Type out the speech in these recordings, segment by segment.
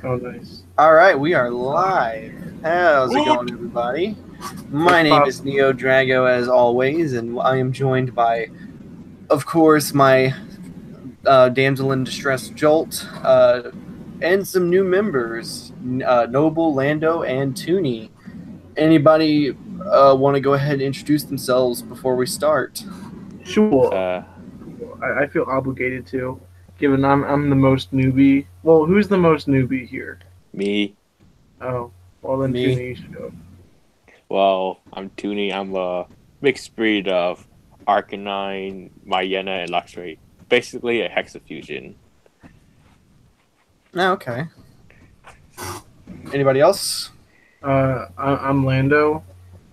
Oh, nice. All right, we are live. How's it going, everybody? My name is Neo Drago, as always, and I am joined by, of course, my damsel in distress, Jolt, and some new members, Noble, Lando, and Toony. Anybody want to go ahead and introduce themselves before we start? Sure. I feel obligated to, given I'm the most newbie. Well, who's the most newbie here? Me. Oh, well then Me. Toony, you should go. Well, I'm Toony. I'm a mixed breed of Arcanine, Mayena, and Luxray. Basically a Hexafusion. Oh, okay. Anybody else? I'm Lando.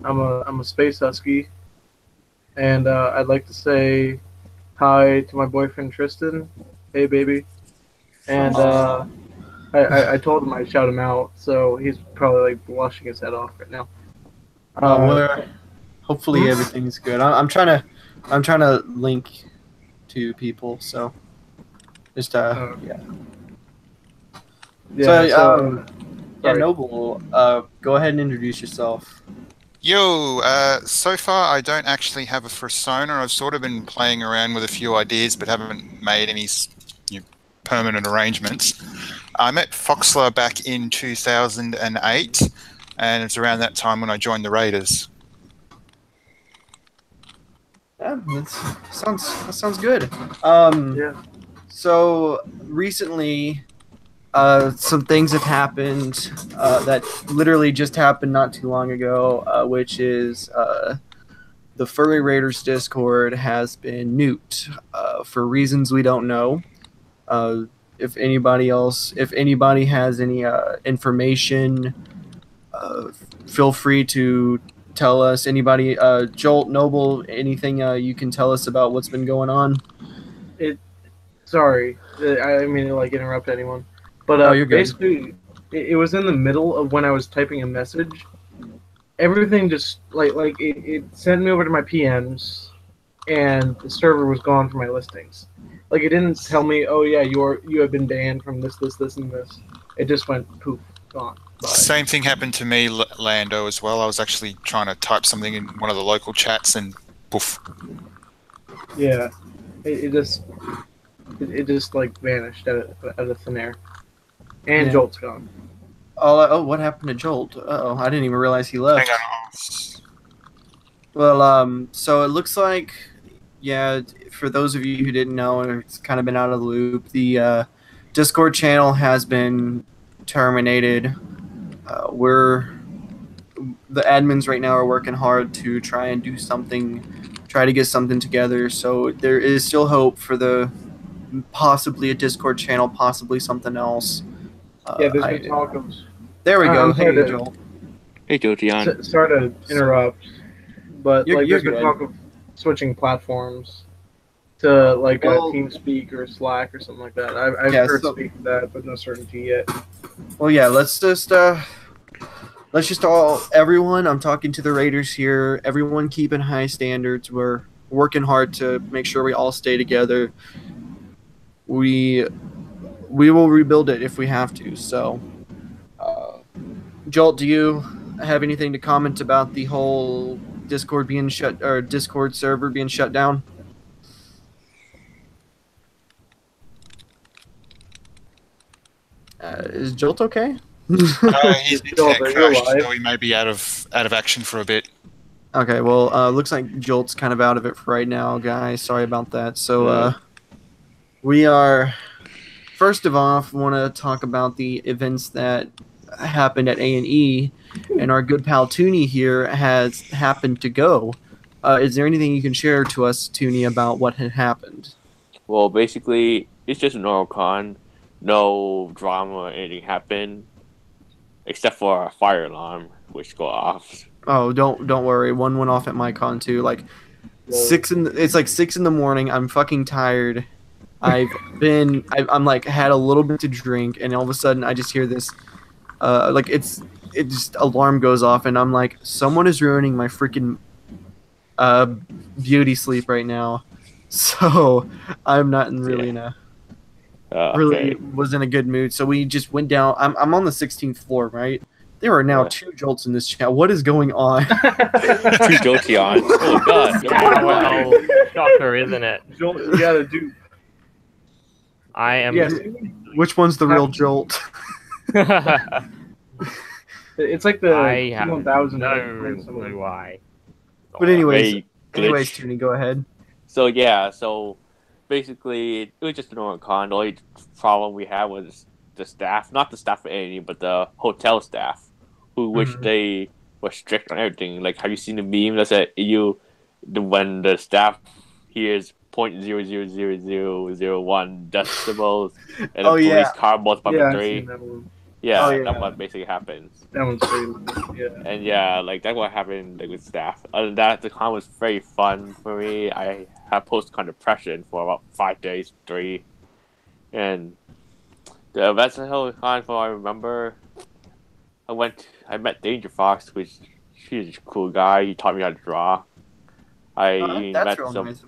I'm a space husky, and I'd like to say hi to my boyfriend Tristan. Hey, baby. And I told him I'd shout him out, so he's probably like blushing his head off right now. Hopefully everything's good. I'm trying to link to people, so just yeah. Yeah. Noble, go ahead and introduce yourself. Yo, so far I don't actually have a persona. I've sort of been playing around with a few ideas, but haven't made any permanent arrangements. I met Foxler back in 2008, and it's around that time when I joined the Raiders. Yeah, that sounds good. Yeah. So recently, some things have happened that literally just happened not too long ago, which is the Furry Raiders Discord has been nuked for reasons we don't know. If anybody has any information, feel free to tell us. Anybody, Jolt, Noble, anything you can tell us about what's been going on? Sorry, I didn't mean to like interrupt anyone. But you're good. basically, it was in the middle of when I was typing a message. Everything just it sent me over to my PMs, and the server was gone from my listings. Like it didn't tell me, oh yeah, you have been banned from this, and this. It just went poof, gone. Bye. Same thing happened to me, Lando, as well. I was actually trying to type something in one of the local chats, and poof. Yeah, it just like vanished out of thin air. And Yeah. Jolt's gone. What happened to Jolt? I didn't even realize he left. Hang on. Well, so it looks like, yeah, for those of you who didn't know, or it's kind of been out of the loop, the Discord channel has been terminated. The admins right now are working hard to try and do something, try to get something together, so there is still hope for possibly a Discord channel, possibly something else. Yeah, there's been talk of... There we go. I'm Hey, sorry Joel. Hey, Jotian. Sorry to interrupt, but You're there's been good. talk of switching platforms to like Well, TeamSpeak or Slack or something like that. I've heard speak of that, but no certainty yet. Well, yeah, let's just everyone, I'm talking to the Raiders here, everyone keeping high standards. We're working hard to make sure we all stay together. We will rebuild it if we have to. So, Jolt, do you have anything to comment about the whole Discord being shut, or Discord server being shut down? Is Jolt okay? His internet You're crashed, alive. so he may be out of action for a bit. Okay, well, looks like Jolt's kind of out of it for right now, guys. Sorry about that. So, we are, first of all, want to talk about the events that happened at A&E, and our good pal Toony here has happened to go. Is there anything you can share to us, Toony, about what had happened? Well, basically, it's just a normal con. No drama or anything happened, except for a fire alarm, which go off. Oh, don't worry. One went off at my con too. Like it's like 6 in the morning. I'm fucking tired. I'm like had a little bit to drink, and all of a sudden I just hear this, it just alarm goes off, and I'm like, someone is ruining my freaking beauty sleep right now. So I'm not really in a really Okay. was in a good mood. So we just went down. I'm on the 16th floor, right? There are now Yeah. 2 jolts in this chat. What is going on? Two Jolteon. Oh god. Yeah, well, shocker, isn't it? Jolt, you gotta do. I am. Yes, Which one's the real jolt? it's like the I have 1000. no clue why. But anyways, Very glitch. Toony, go ahead. So yeah, so basically it was just a normal con. The only problem we had was the staff, not the staff at A&E, but the hotel staff, who wish they were strict on everything. Like, have you seen the meme that said when the staff hears 0.00001 decibels and the police car multiplied by I've 3? seen that one. Yeah, Oh, yeah. that's what basically happens. That one's crazy. Yeah. And yeah, like that's what happened like, with staff. Other than that, the con was very fun for me. I had post-con depression for about 5 days, 3. And the best whole con for I remember, I met Danger Fox, which he's a cool guy. He taught me how to draw. I That's met real some. nice.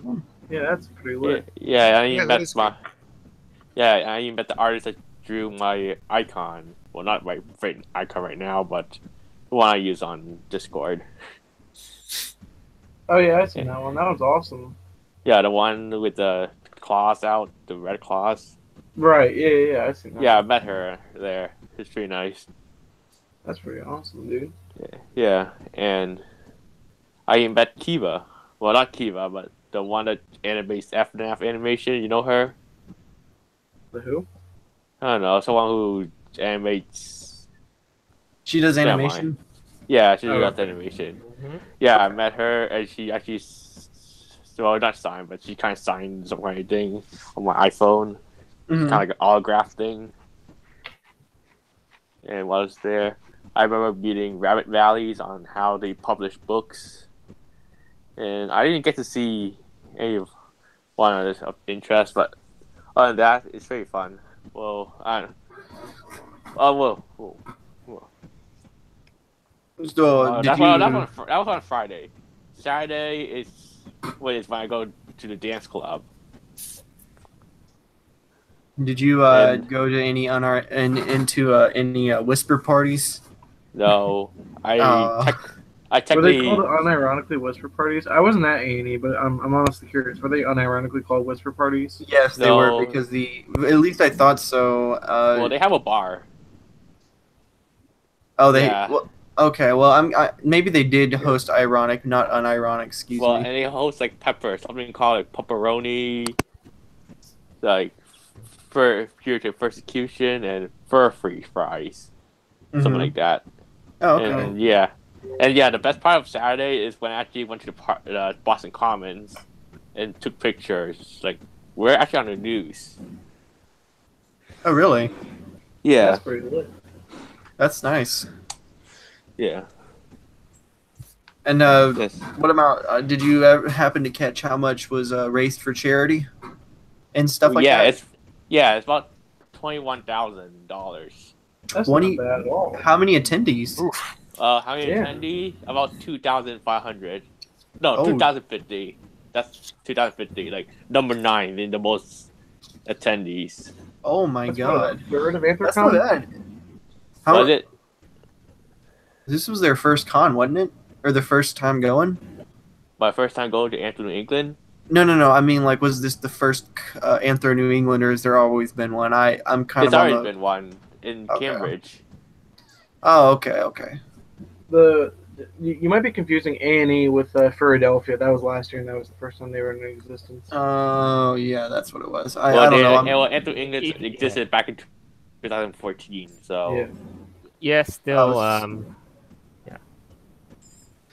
Yeah, that's pretty lit. Yeah, I Yeah, that met is my. Yeah, I even met the artist that drew my icon. Well, not my favorite icon right now, but the one I use on Discord. Oh yeah, I seen that one. That one's awesome. Yeah, the one with the claws out, the red claws. Right. Yeah. I seen that. Yeah, I one. met her there. It's pretty nice. That's pretty awesome, dude. Yeah, and I even met Kiva. Well, not Kiva, but the one that animates FNAF animation. You know her? The who? I don't know, someone who animates. She does Never animation. Yeah, she Oh, does okay. animation. Mhm. Yeah, I met her, and she actually, well, not signed, but she kind of signed some kind of thing on my iPhone. Mhm. Kind of like an autograph thing. And while I was there, I remember meeting Rabbit Valleys on how they publish books. And I didn't get to see any of one of this of interest, but other than that, it's very fun. Well, I don't. Oh, well. So, did that you? was on Friday. Saturday is when I go to the dance club. Did you And- go to any into any whisper parties? No, I Oh. Were they technically called unironically whisper parties? I wasn't at A&E, but I'm honestly curious. Were they unironically called whisper parties? Yes, they No. were because at least I thought so. well, they have a bar. yeah. Well, okay. Well, maybe they did host ironic, not unironic. Excuse Well, me. and they host like pepper, something called like pepperoni, like for fugitive persecution and fur-free fries, something Mhm. like that. Oh, okay. And yeah, the best part of Saturday is when I actually went to the Boston Commons and took pictures. Like we're actually on the news. Oh, really? Yeah, That's pretty lit. That's nice. yeah. And Yes. what about? Did you ever happen to catch how much was raised for charity and stuff like that? It's about $21,000. That's 20 not bad at all. How many attendees? How many Yeah. attendees? About 2,500. No, Oh. 2,050. That's 2,050. Like number 9 in the most attendees. Oh my That's god, what, a third of Anthrocon? that's not bad. How, Was it? This was their first con, wasn't it? Or the first time going? My first time going to Anthro New England? No. I mean, like, was this the first Anthro New England, or has there always been one? I'm kind There's of on already the. been one in Okay. Cambridge. Oh, okay. You might be confusing A&E with Philadelphia. That was last year, and that was the first time they were in existence. Oh, yeah, that's what it was. I Well, don't know. Anthro New England Yeah. existed back in 2014, so... Yeah. Yes, still. Oh,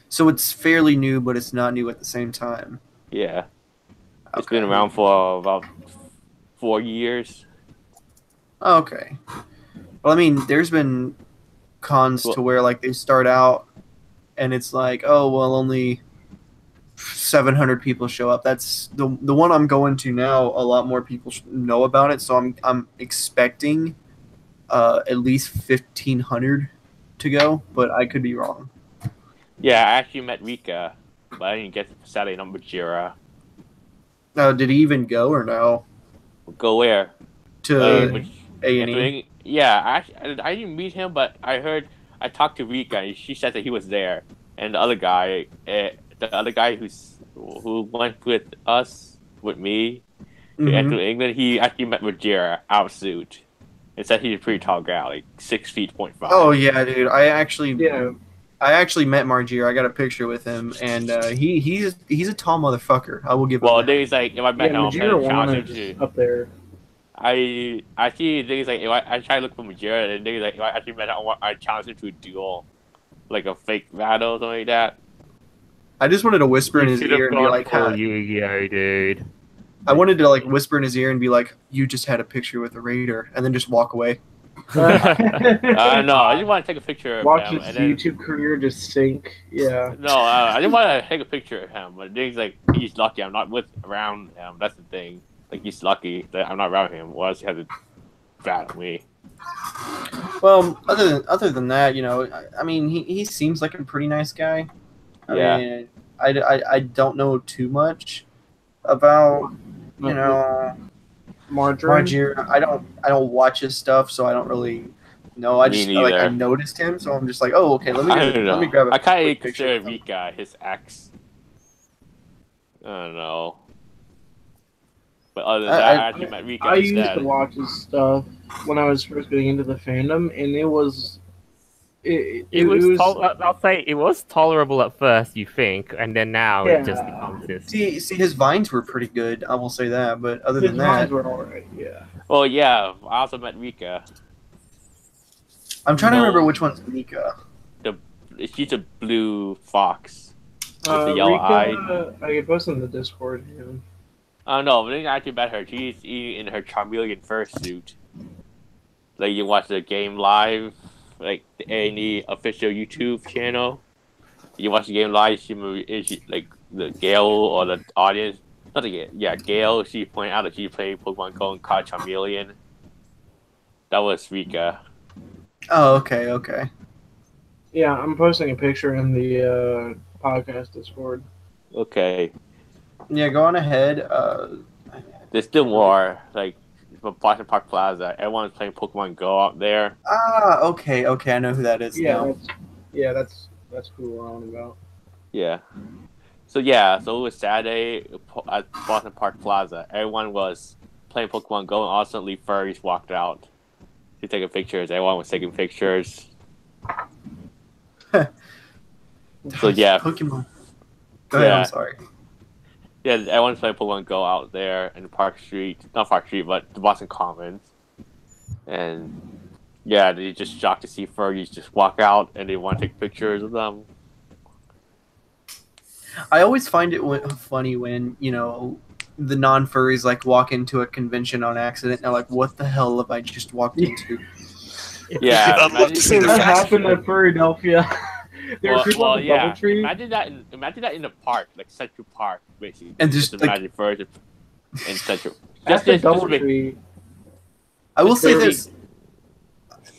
So it's fairly new, but it's not new at the same time. Yeah. It's Okay. been around for about 4 years. Oh, okay. Well, I mean, there's been cons to where like they start out, and it's like, oh well, only 700 people show up. That's the one I'm going to now. A lot more people know about it, so I'm expecting at least 1,500 to go, but I could be wrong. Yeah, I actually met Rika, but I didn't get the Saturday number Jira. Did he even go or no? Go where? to which A&E. yeah, I didn't meet him, but I talked to Rika, and she said that he was there, and the other guy who went with me to Mhm. Anthro New England, he actually met with Jira out of suit, and said he's a pretty tall guy, like 6'5". Oh yeah, dude. Yeah. I actually met Margier. I got a picture with him, and he's a tall motherfucker. I will give him Well, that. then he's like, if I met Yeah, him, I'm gonna Majira challenge Wana him is to. up there. I see things like if I try to look for Majira, and things like if I actually met him, I challenge him to a duel, like a fake battle or something like that. I just wanted to whisper in You his should ear have and be gone like, full "Ha." Yu-Gi-Oh, dude. I wanted to like whisper in his ear and be like, "You just had a picture with a raider," and then just walk away. No, I just want to take a picture of Watch him, his and then YouTube career just sink. Yeah. no, I didn't want to take a picture of him. But things like he's lucky I'm not around him. That's the thing. Like he's lucky that I'm not around him, or else he has to battle me. Well, other than that, I mean, he seems like a pretty nice guy. Yeah. I mean, I don't know too much about Margarine. Margier. I don't watch his stuff, so I don't really know. I Me just like I neither. noticed him, so I'm just like, oh, okay. Let I don't know. me grab a I kind quick of picture. consider of him. Rika his ex. I don't know. But other than that, I actually met Rika I used instead. to watch his stuff when I was first getting into the fandom, and it was. It was. I'll say it was tolerable at first, you think, and then now it just Yeah. becomes this. See, his vines were pretty good. I will say that. But other His than that, vines were alright. Yeah. Well, yeah, I also met Rika. I'm trying to No. remember which one's Mika. She's a blue fox with the yellow Rika, eye. I could post in the Discord. Yeah. I don't know, but then I actually met her. She's in her Charmeleon fursuit. Like you watch the game live, like the A&E official YouTube channel. You watch the game live. She like the Gale or the audience. Not the Gale. Yeah, Gale. She pointed out that she played Pokemon Go and caught Charmeleon. That was Rika. Oh, okay. Yeah, I'm posting a picture in the podcast Discord. Okay, Yeah, go on ahead. there's still more. Like from Boston Park Plaza, everyone's playing Pokemon Go out there. Okay. I know who that is now. That's who we're on about. Yeah. So it was Saturday at Boston Park Plaza. Everyone was playing Pokemon Go, and all of a sudden furries walked out to take pictures. Everyone was taking pictures. So yeah, Pokemon. Go ahead. Yeah. I'm sorry. yeah, everyone's playing Pokemon Go out there in Park Street, not Park Street, but the Boston Commons, and yeah, they just shocked to see furries just walk out, and they want to take pictures of them. I always find it funny when the non-furries like walk into a convention on accident. And they're like, "What the hell have I just walked into?" Yeah, I'd love to see the That facts. happened at Philadelphia. There were people at the yeah. DoubleTree. Imagine that in the park, like Central Park, basically. And just, like- imagine furries in Central. At the just make- DoubleTree. I will say Very- this: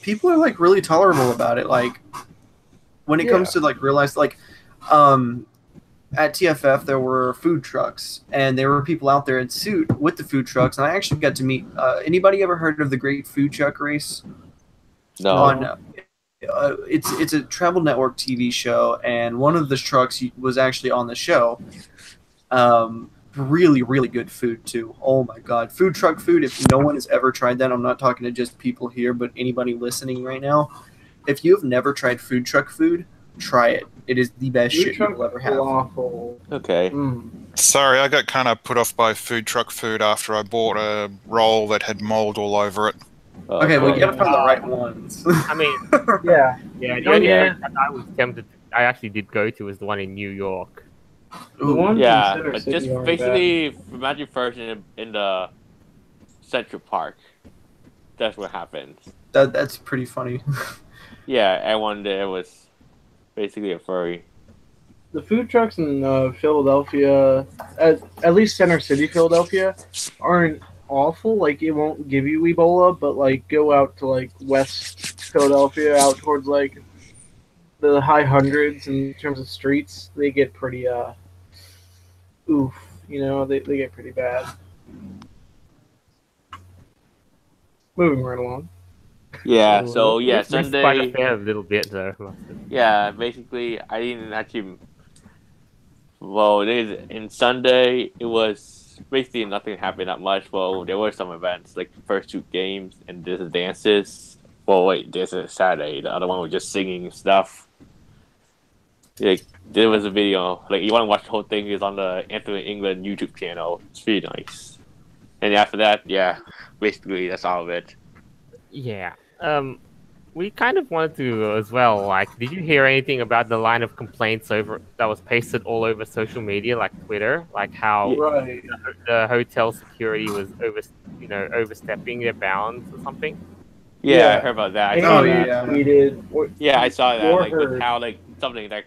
people are like really tolerable about it. Like when it comes to like realize like, at TFF there were food trucks, and there were people out there in suit with the food trucks, and I actually got to meet. Anybody ever heard of the Great Food Truck Race? No. On it's a Travel Network TV show, and one of the trucks was actually on the show. Really, really good food too. Oh my god, food truck food! If no one has ever tried that, I'm not talking to just people here, but anybody listening right now. If you have never tried food truck food, try it. It is the best shit you will ever have. Awful. Okay. Sorry, I got kind of put off by food truck food after I bought a roll that had mold all over it. Okay, well, you gotta find the right ones. I mean, Yeah. yeah, the Oh, only yeah. place that I was tempted. I actually did go to was the one in New York. The ones Yeah, in Center but City just aren't basically imagine first in the Central Park. That's what happened. That's pretty funny. Yeah, everyone there was basically a furry. bad. The food trucks in Philadelphia, at least Center City, Philadelphia, aren't awful. Like, it won't give you Ebola, but like go out to like West Philadelphia, out towards like the high hundreds in terms of streets, they get pretty they get pretty bad. moving right along. Yeah, so yeah, It's missed quite a Sunday. fair little bit though. Yeah, basically, I didn't actually. Well, in Sunday, it was basically nothing happened that much. Well, there were some events like the first two games and there's the dances. Well, wait, there's a Saturday. The other one was just singing and stuff. Like there was a video. Like you want to watch the whole thing? Is on the Anthro New England YouTube channel. It's pretty nice. And after that, yeah, basically that's all of it. Yeah. We kind of wanted to as well. Like, did you hear anything about the line of complaints over that was pasted all over social media, like Twitter, like how Right. the hotel security was overstepping their bounds or something? Yeah, I Yeah. heard about that. I And saw he that. yeah. tweeted. Yeah, I saw that. Or Like with heard. how like something like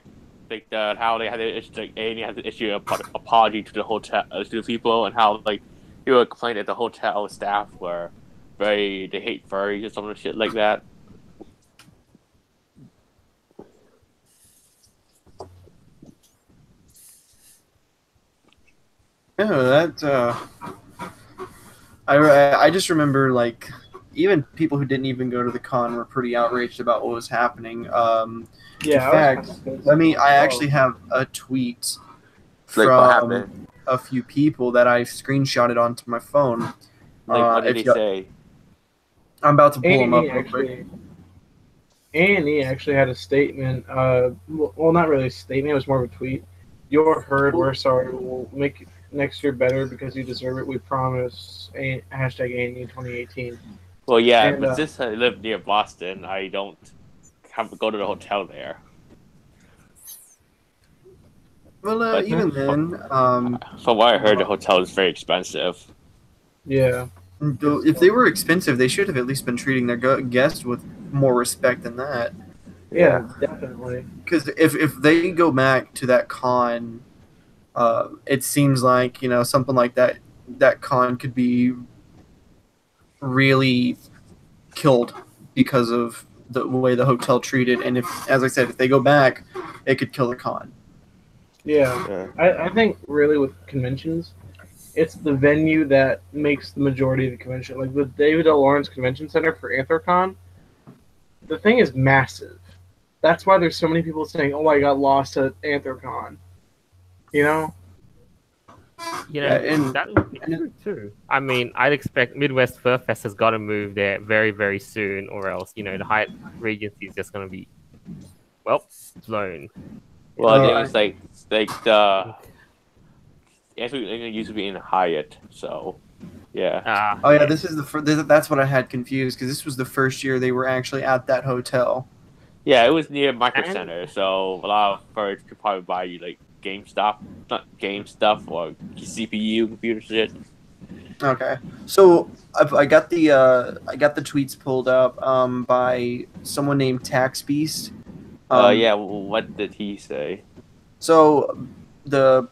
how they had to issue like A&E had to issue an apology to the hotel to the people, and how like people complained that the hotel staff were they hate furries or some shit like that. Yeah, that. I just remember like even people who didn't even go to the con were pretty outraged about what was happening. Yeah. In fact, I actually have a tweet Like what from happened? a few people that I screenshotted onto my phone. Like what did if they you- say? I'm about to pull them up A&E real quick. actually had a statement. Well, not really a statement. It was more of a tweet. You're heard. We're sorry. We'll make next year better because you deserve it. We promise. Hashtag A&E 2018. Well, yeah, And, but since I live near Boston, I don't have to go to the hotel there. Well, But- even then, From what I heard, the hotel is very expensive. Yeah. if they were expensive, they should have at least been treating their guests with more respect than that. Yeah, definitely. Because if they go back to that con, it seems like something like that con could be really killed because of the way the hotel treated, and as I said, if they go back, it could kill the con. Yeah. I think really with conventions, it's the venue that makes the majority of the convention. Like the David L. Lawrence Convention Center for AnthroCon, the thing is massive. That's why there's so many people saying, "Oh, I got lost at AnthroCon." You know? That would be true too. I mean, I'd expect Midwest Fur Fest has got to move there very, very soon, or else the Hyatt Regency is just going to be blown. Well, it's like the Anthro New England used to be in Hyatt, so yeah. Oh yeah, this is that's what I had confused because this was the first year they were actually at that hotel. Yeah, it was near Micro Center, so a lot of furs could probably buy you like not game stuff or CPU computer shit. Okay, so I got the tweets pulled up by someone named Tax Beast. Yeah, what did he say? So the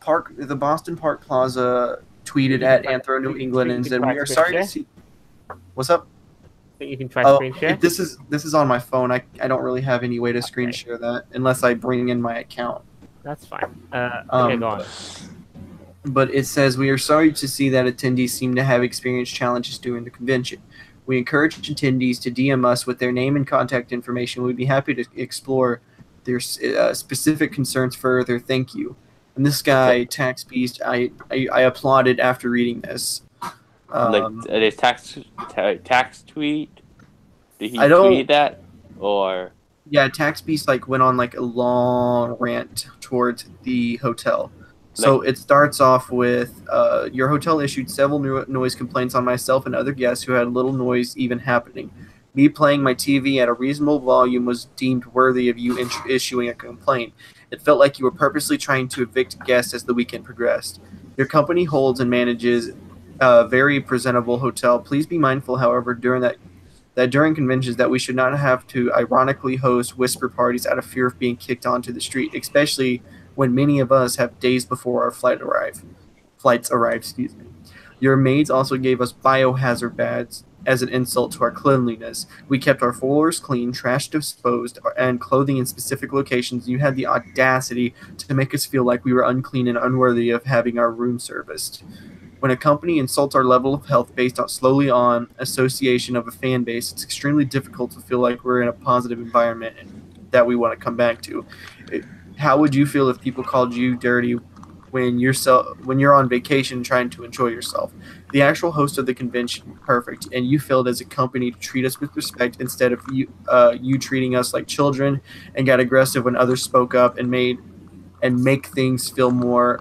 Boston Park Plaza tweeted at Anthro New England and said, "We are sorry to see." What's up? Think you can try screen share? This is on my phone. I don't really have any way to screen share that unless I bring in my account. That's fine. Okay, go on. But it says, "We are sorry to see that attendees seem to have experienced challenges during the convention. We encourage attendees to DM us with their name and contact information. We'd be happy to explore their specific concerns further. Thank you." And this guy, Tax Beast, I applauded after reading this. Like tax tweet? Did he tweet that or? Yeah, Tax Beast went on a long rant towards the hotel. So it starts off with, your hotel issued several noise complaints on myself and other guests who had little noise even happening. Me playing my TV at a reasonable volume was deemed worthy of you issuing a complaint. It felt like you were purposely trying to evict guests as the weekend progressed. Your company holds and manages a very presentable hotel. Please be mindful, however, during conventions that we should not have to ironically host whisper parties out of fear of being kicked onto the street, especially when many of us have days before our flights arrive. Your maids also gave us biohazard bags as an insult to our cleanliness. We kept our floors clean, trash disposed, and clothing in specific locations. You had the audacity to make us feel like we were unclean and unworthy of having our room serviced. When a company insults our level of health based on solely on association of a fan base, it's extremely difficult to feel like we're in a positive environment that we want to come back to. How would you feel if people called you dirty when you're on vacation trying to enjoy yourself? The actual host of the convention, perfect, and you failed as a company to treat us with respect instead of you treating us like children, and got aggressive when others spoke up and make things feel more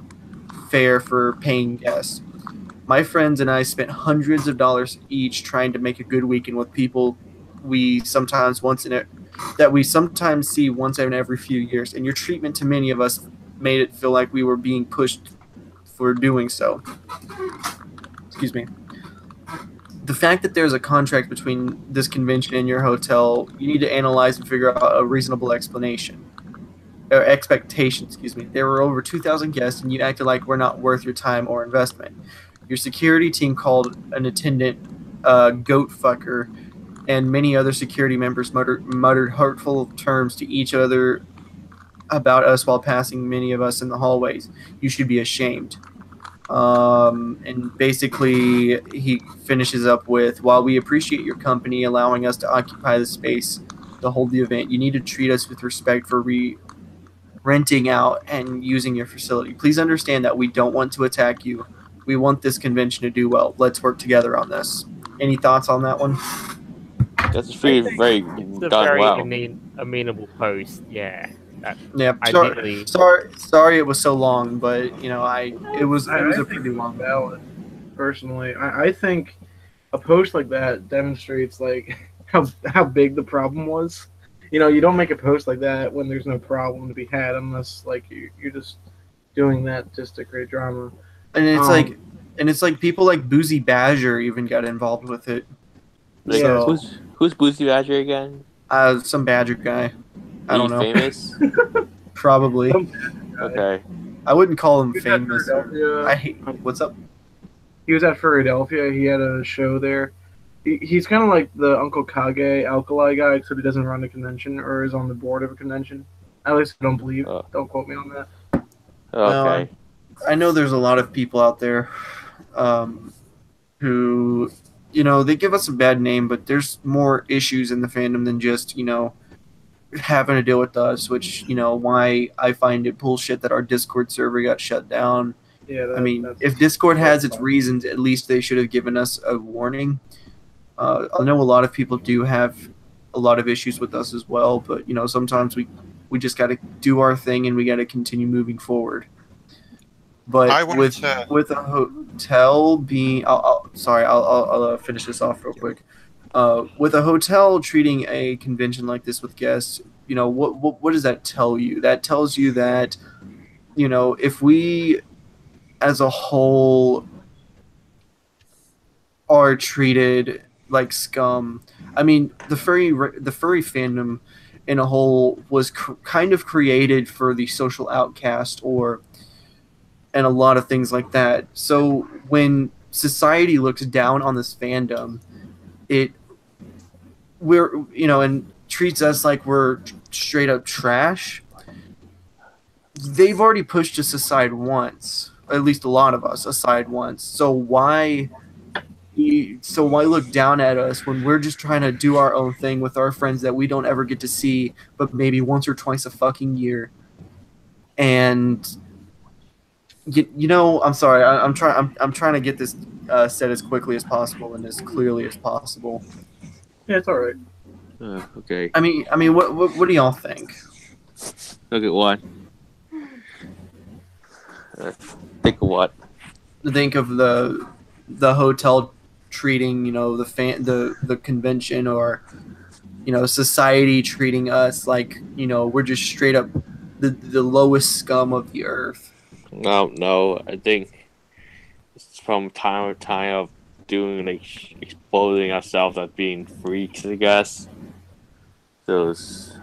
fair for paying guests. My friends and I spent hundreds of dollars each trying to make a good weekend with people we sometimes see once in every few years, and your treatment to many of us made it feel like we were being pushed for doing so. Excuse me. The fact that there's a contract between this convention and your hotel, you need to analyze and figure out a reasonable explanation. Or expectation, excuse me. There were over 2,000 guests, and you acted like we're not worth your time or investment. Your security team called an attendant goat fucker, and many other security members muttered hurtful terms to each other about us while passing many of us in the hallways. You should be ashamed. And basically, he finishes up with, while we appreciate your company allowing us to occupy the space to hold the event, you need to treat us with respect for renting out and using your facility. Please understand that we don't want to attack you. We want this convention to do well. Let's work together on this. Any thoughts on that one? That's very It's a done very well. amenable post. Yeah. Yeah. Ideally, Sorry, it was so long, but it was a pretty long. Valid. Personally, I think a post like that demonstrates like how big the problem was. You know, you don't make a post like that when there's no problem to be had, unless like you're just doing that just to create drama. And it's like people like Boozy Badger even got involved with it. Like, So, who's Boozy Badger again? some Badger guy. I don't know. Famous? Probably. Okay. I wouldn't call him He was famous. at Philadelphia. What's up? He was at Philadelphia. He had a show there. He's kind of like the Uncle Kage Alkali guy, except he doesn't run the convention or is on the board of a convention. At least I don't believe. Don't quote me on that. Okay. I know there's a lot of people out there who, they give us a bad name, but there's more issues in the fandom than just, having to deal with us, which, why I find it bullshit that our Discord server got shut down. Yeah. If Discord has its reasons, at least they should have given us a warning. I know a lot of people do have a lot of issues with us as well, but, sometimes we just got to do our thing and we got to continue moving forward. But with a hotel being, I'll finish this off real quick. With a hotel treating a convention like this with guests, what does that tell you? That tells you that, if we, as a whole, are treated like scum. I mean, the furry fandom in a whole was kind of created for the social outcast and a lot of things like that. So when society looks down on this fandom, and treats us like we're straight up trash, they've already pushed us aside once, at least a lot of us aside once. So why look down at us when we're just trying to do our own thing with our friends that we don't ever get to see, but maybe once or twice a fucking year? And I'm sorry. I'm trying to get this said as quickly as possible and as clearly as possible. Yeah, it's all right. Okay. I mean, what do y'all think? Look at what? Think of what? Think of the hotel treating the convention, or society treating us like we're just straight up the lowest scum of the earth. No, I think it's from time to time of doing exposing ourselves as being freaks, I guess. So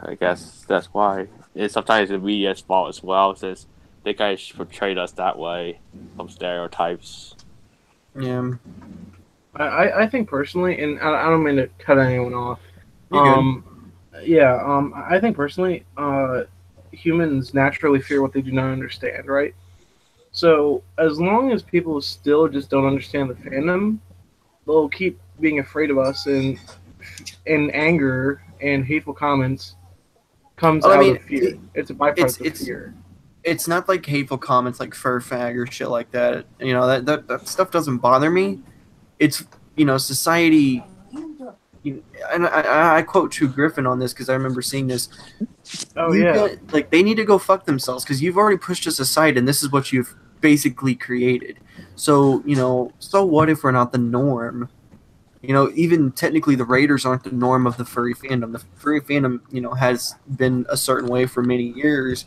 I guess that's why. And sometimes the media's fault as well, since they guys portrayed us that way, some stereotypes. Yeah. I think personally, and I don't mean to cut anyone off. I think personally, humans naturally fear what they do not understand, right? So as long as people still just don't understand the fandom, they'll keep being afraid of us, and anger and hateful comments comes Oh, I out mean, of fear. It's a byproduct of it's fear. it's not like hateful comments like fur fag or shit like that. You know, that stuff doesn't bother me. It's, society. And I quote True Griffin on this because I remember seeing this. Oh yeah. They need to go fuck themselves because you've already pushed us aside, and this is what you've basically created. So so what if we're not the norm? Even technically, the Raiders aren't the norm of the furry fandom. The furry fandom, has been a certain way for many years,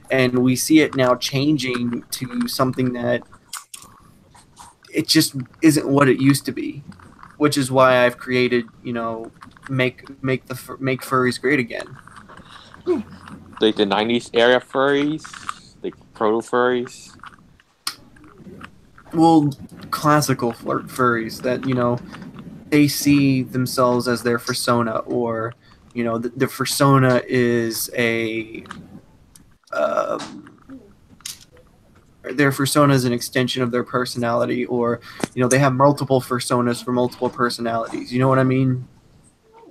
and we see it now changing to something that it just isn't what it used to be. Which is why I've created, make furries great again. Like the '90s era furries, like proto furries. Well, classical furries that they see themselves as their persona, or the persona is their persona is an extension of their personality, or they have multiple personas for multiple personalities. You know what I mean?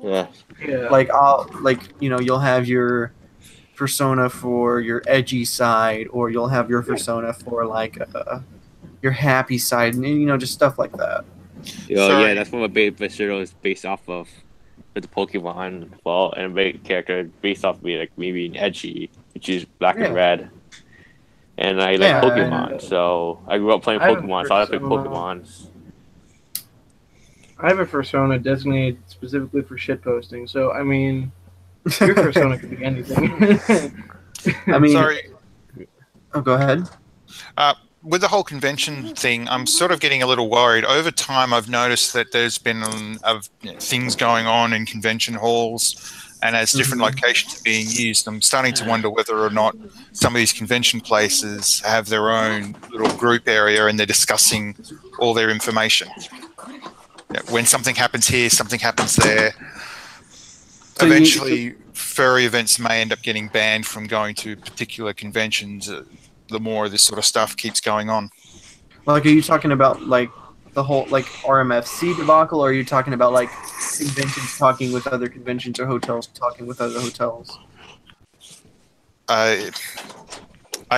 Yeah. Yeah. You'll have your persona for your edgy side, or you'll have your persona for your happy side, and just stuff like that. Yeah, that's what my persona is based off of. With the Pokemon, well, and a big character based off of me, like me being edgy, which is black and red. And I like Pokemon, so I grew up playing Pokemon, so I like Pokemon. I have a persona designated specifically for shitposting, so I mean, your persona could be anything. I mean, Sorry. Oh, go ahead. With the whole convention thing, I'm sort of getting a little worried. Over time, I've noticed that there's been things going on in convention halls, and as different locations are being used, I'm starting to wonder whether or not some of these convention places have their own little group area and they're discussing all their information. When something happens here, something happens there. So eventually, furry events may end up getting banned from going to particular conventions. The more this sort of stuff keeps going on. Are you talking about the whole RMFC debacle, or are you talking about conventions talking with other conventions, or hotels talking with other hotels? I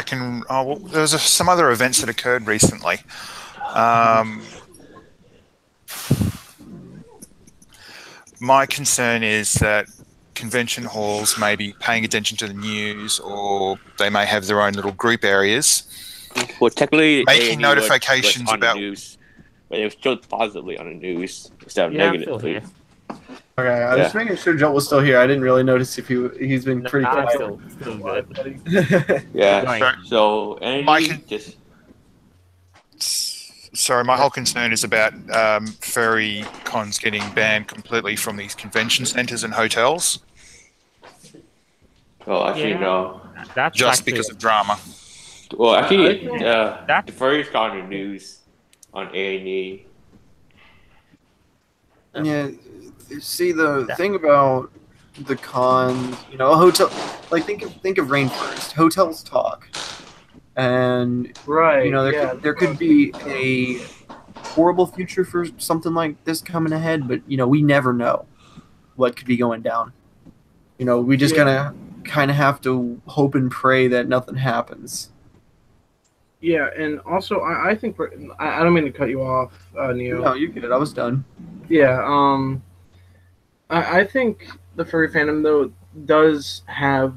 can. Oh, well, there's some other events that occurred recently. My concern is that convention halls may be paying attention to the news, or they may have their own little group areas. Well, technically, making notifications was about the news, but it was showed positively on the news instead of negatively. Okay, I was just making sure Joel was still here. I didn't really notice if he's been pretty quiet. Still good. Yeah. So Sorry, my whole concern is about furry cons getting banned completely from these convention centers and hotels. Well, actually, no. That's just because of drama. Well, actually, the furries got on the news on A&E. Yeah, see, the thing about the cons, a hotel, think of Rainforest. Hotels talk. And there could be a horrible future for something like this coming ahead, but we never know what could be going down. We just gonna kind of have to hope and pray that nothing happens. Yeah, and also I think I don't mean to cut you off, Neo. No, you're good. I was done. Yeah, I think the furry fandom though does have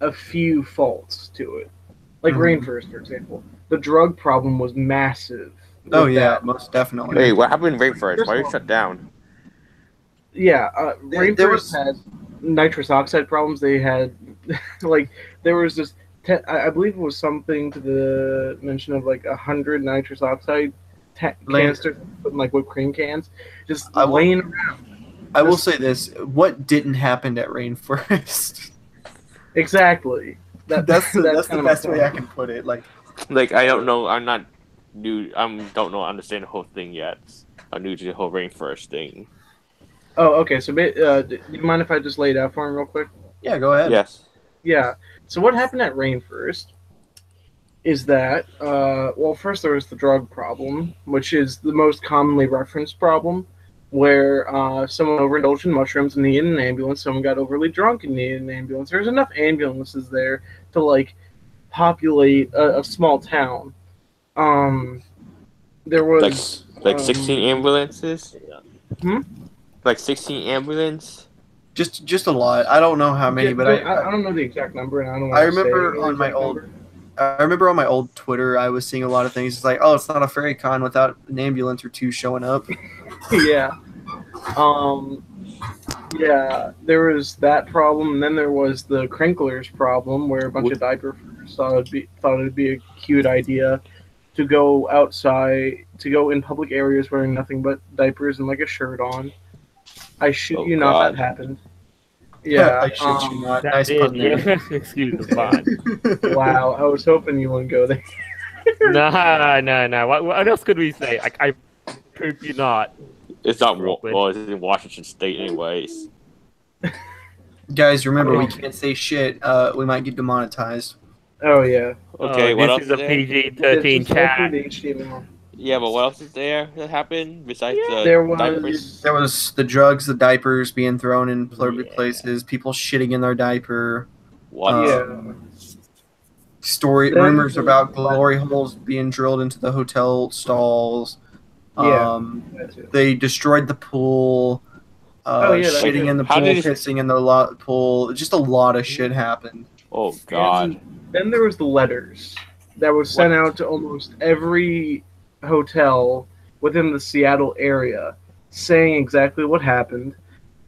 a few faults to it. Rainforest, for example. The drug problem was massive. Oh, yeah, most definitely. Hey, what happened in Rainforest? Why did it shut down? Yeah, Rainforest had nitrous oxide problems. They had, there was this, I believe it was something to the mention of 100 nitrous oxide canisters in whipped cream cans, just laying around. I will say this, what didn't happen at Rainforest? Exactly. That's the best way I can put it. I don't know. I'm not new. Don't know. Understand the whole thing yet. I'm new to the whole Rainforest thing. Oh, okay. So, do you mind if I just lay it out for him real quick? Yeah, go ahead. Yes. Yeah. So what happened at Rainforest is that, well, first there was the drug problem, which is the most commonly referenced problem, where someone overindulged in mushrooms and needed an ambulance. Someone got overly drunk and needed an ambulance. There's enough ambulances there to like populate a small town. There was like 16 ambulances. Hmm? Like 16 ambulance. Just a lot. I don't know how many, but I don't know the exact number, and I don't. I remember on my old. Number. I remember on my old Twitter, I was seeing a lot of things. It's like, oh, it's not a furry con without an ambulance or two showing up. Yeah. Yeah, there was that problem, and then there was the crinklers problem, where a bunch of diaper furries thought it'd be a cute idea to go outside, to go in public areas wearing nothing but diapers and like a shirt on. I shit you not, that happened. Yeah, I shit you not. That Nice did, pun there. yeah. Excuse the pun. Wow, I was hoping you wouldn't go there. No. What else could we say? I hope you not. It's not well. It's in Washington State, anyways. Guys, remember we can't say shit. We might get demonetized. Oh yeah. Okay, what else this is a there? PG-13 Just go through chat. the HTML. Yeah, but what else is there that happened besides the There was- diapers? There was the drugs, the diapers being thrown in public Yeah. places, people shitting in their diaper. What? Yeah. Story Then- rumors about glory holes being drilled into the hotel stalls. Yeah. That's it. They destroyed the pool. Yeah, that's Shitting it. in the How pool, did it- pissing in the pool. Just a lot of shit happened. Oh God. And then there was the letters that was sent out to almost every hotel within the Seattle area, saying exactly what happened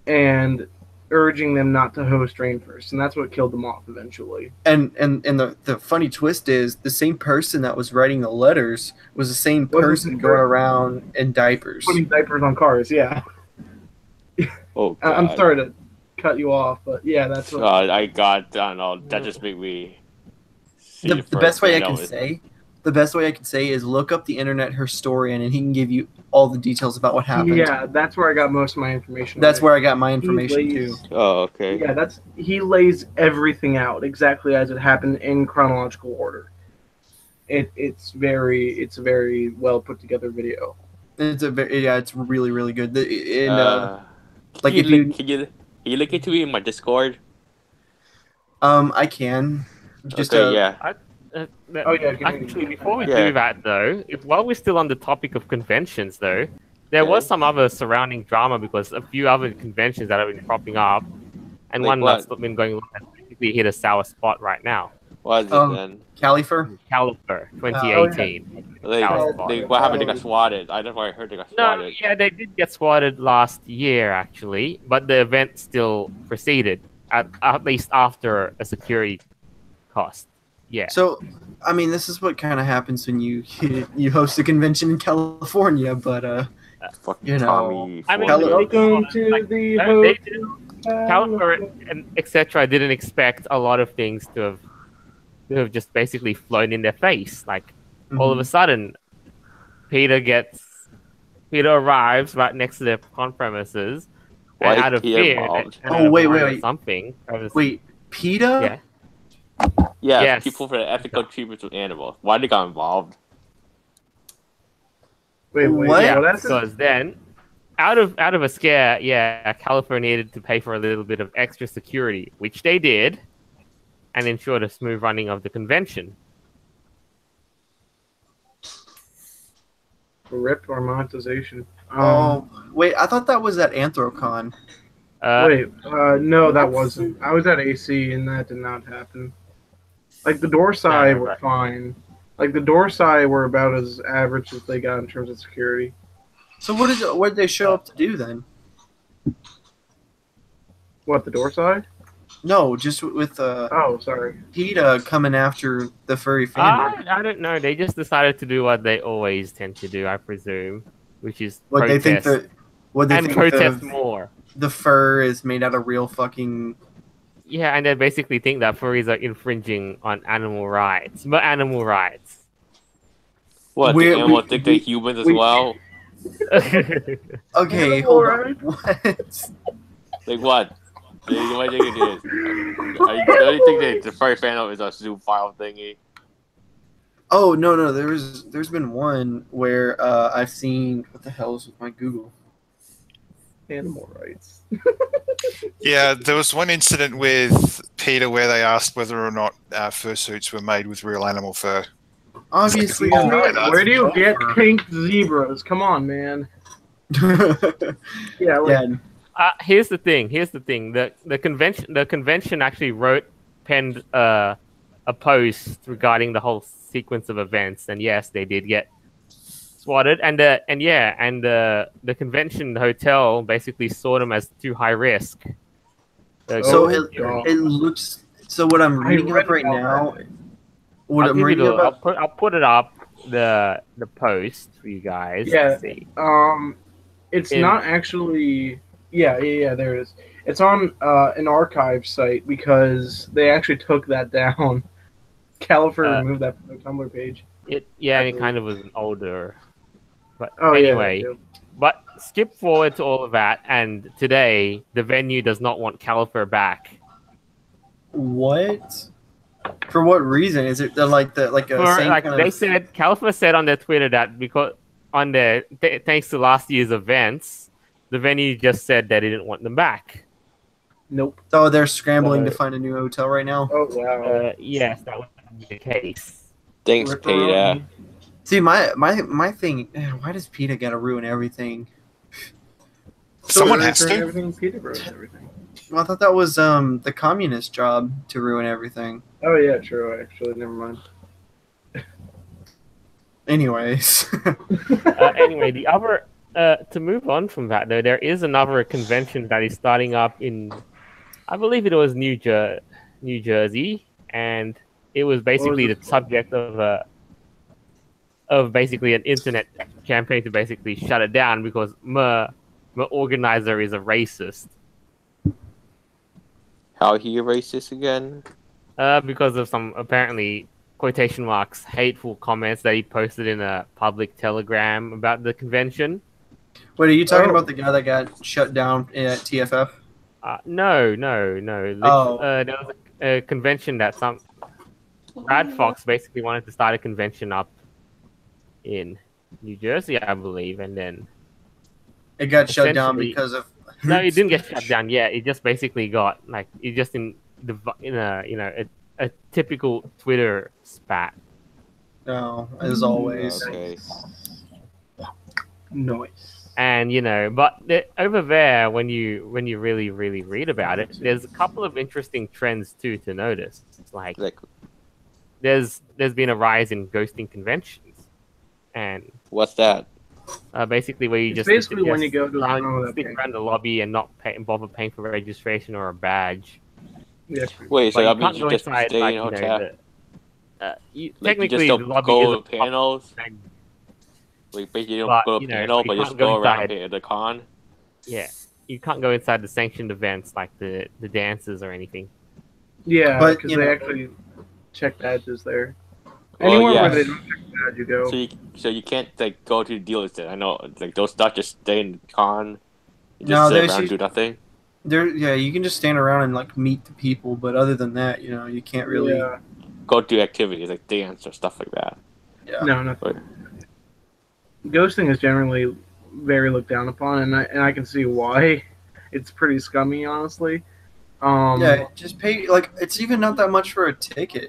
and urging them not to host Rainforest, and that's what killed them off eventually. And the funny twist is the same person that was writing the letters was the same person going around in diapers. Putting diapers on cars, yeah. Oh God. I'm sorry to cut you off, but yeah, that's what. I don't know. That just made me. see The first best way I thing can that was- say, the best way I can say is look up the internet historian, and he can give you all the details about what happened. Yeah, that's where I got most of my information. That's on where I got my information He too. lays- Oh, okay. Yeah, he lays everything out exactly as it happened in chronological order. It's a very well put together video. It's really really good. Like if can you look into me in my Discord? I can just okay, yeah. Oh, yeah, give me- Actually, before we Yeah. do that, though, while we're still on the topic of conventions, though, there was some other surrounding drama because a few other conventions that have been cropping up, and Like one what? that's been going on has basically hit a sour spot right now. What is it then? Califur. Califur 2018. What happened? They got swatted. I never heard they got No, swatted. yeah, they did get swatted last year, actually, but the event still proceeded, at least after a security cost. Yeah. So, I mean, this is what kind of happens when you host a convention in California, but Fucking you know, Tommy. I mean, Ford. Welcome to like, the they did, hotel. Califur and etc. didn't expect a lot of things to have just basically flown in their face. Like all of a sudden, Peter arrives right next to their con premises, Why and out of Peter fear, involved? and Oh, out of wait, worry wait. or something. Wait, PETA? Yeah. Yeah, Yes. people for the ethical treatment of animals. Why they got involved? Wait, What? Yeah, that's because then, out of a scare, Califur needed to pay for a little bit of extra security, which they did, and ensured a smooth running of the convention. rip or monetization. Oh, wait, I thought that was at AnthroCon. No, that wasn't. I was at AC and that did not happen. Like the Dorsai No, were right. fine. Like the Dorsai were about as average as they got in terms of security. So what did they show up to do then? What, the Dorsai? No, just with Oh, sorry. PETA coming after the furry fandom. I don't know. They just decided to do what they always tend to do, I presume, which is What they think protest. the Protest more. the fur is made out of real fucking. Yeah, and they basically think that furries are infringing on animal rights. But animal rights. What? We- The animals we- think they're humans as we- well? Okay, Animal hold rights? on. What? Like what? What do you think it is? I don't think that the furry fandom is a Zoom file thingy. Oh no, there's been one where I've seen what the hell is with my Google. Animal rights. Yeah, there was one incident with Peter where they asked whether or not fursuits were made with real animal fur. Obviously, Oh, not. right. Where do you get pink zebras? Come on, man. Yeah, like, Here's the thing. The convention actually penned a post regarding the whole sequence of events, and yes, they did get swatted, and the convention hotel basically saw them as too high risk. So God. it looks. So what I'm reading up right now. What I'm reading about. I'll put it up the post for you guys. Yeah. To see. It's not actually. Yeah. There it is. It's on an archive site because they actually took that down. Califur removed that from the Tumblr page. It kind of was an older. But Oh, anyway, yeah. but skip forward to all of that, and today the venue does not want Califur back. What? For what reason? Is it like the They said Califur said on their Twitter that because on their thanks to last year's events, the venue just said they didn't want them back. Nope. Oh, they're scrambling to find a new hotel right now. Oh wow. Yes, that would be the case. Thanks, Peter. See, my thing. Why does PETA gotta ruin everything? Someone has to. Everything Peter ruins everything. Well, I thought that was the communist job to ruin everything. Oh yeah, true. Actually, never mind. Anyways. Anyway, the other to move on from that though, there is another convention that is starting up in, I believe it was New Jersey, and it was basically the subject of basically an internet campaign to basically shut it down because my organizer is a racist. How he a racist again? Because of some apparently quotation marks hateful comments that he posted in a public telegram about the convention. Wait, are you talking about the guy that got shut down at TFF? No. Oh. There was a convention that some Brad Fox basically wanted to start a convention up in New Jersey, I believe, and then It got shut down because of. No, it didn't get shut down yet. It just basically got it just in a typical Twitter spat. No, as always. Okay. Nice. And but over there, when you really read about it, there's a couple of interesting trends too to notice. It's like there's been a rise in ghosting conventions, and what's that? Basically, where you It's just basically when you go to stick around the lobby and not bother paying for registration or a badge. Yeah. Wait, so that But means you just inside, stay in a hotel? Technically, you the just lobby go is to panels? Like, basically, you don't But, go to panel, you but just can't go go around inside. at the con? Yeah, you can't go inside the sanctioned events like the dances or anything. Yeah, But, because you they know- actually check badges there. Well, Anywhere yes. where they don't check the badge, you go. So you can't go to dealers then. I know, those not just stay in the con. You just No, sit there's around and usually- do nothing. Yeah, you can just stand around and meet the people, but other than that, you can't really. Yeah. Go do activities like dance or stuff like that. Yeah. No, nothing. Ghosting is generally very looked down upon, and I can see why. It's pretty scummy, honestly. Yeah, just pay it's even not that much for a ticket.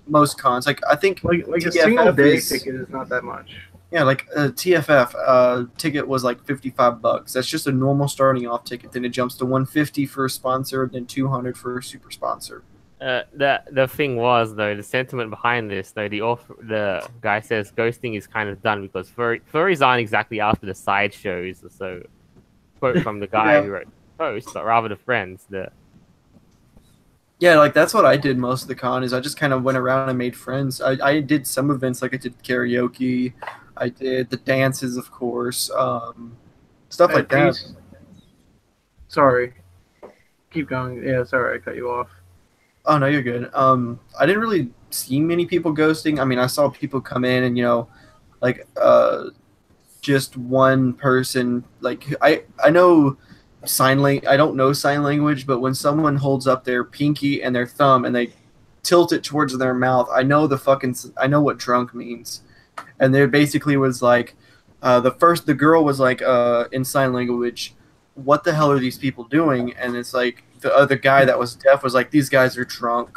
Most cons, I think like a TFF single day is- ticket is not that much. Yeah, like a TFF ticket was like $55. That's just a normal starting off ticket. Then it jumps to $150 for a sponsor, then $200 for a super sponsor. The thing was though, the sentiment behind this though, the guy says ghosting is kind of done because furries aren't exactly after the side shows. So, quote from the guy Yeah. who wrote the post, but rather the friends. Yeah, that's what I did most of the con is I just kind of went around and made friends. I did some events I did karaoke, I did the dances, of course, stuff like that. Peace. Sorry. Keep going. Yeah, sorry, I cut you off. Oh no, you're good. I didn't really see many people ghosting. I mean, I saw people come in and just one person. Like I know I don't know sign language, but when someone holds up their pinky and their thumb and they tilt it towards their mouth, I know what drunk means. And there basically was like, the girl was like, in sign language, what the hell are these people doing? And it's like the other guy that was deaf was like, these guys are drunk.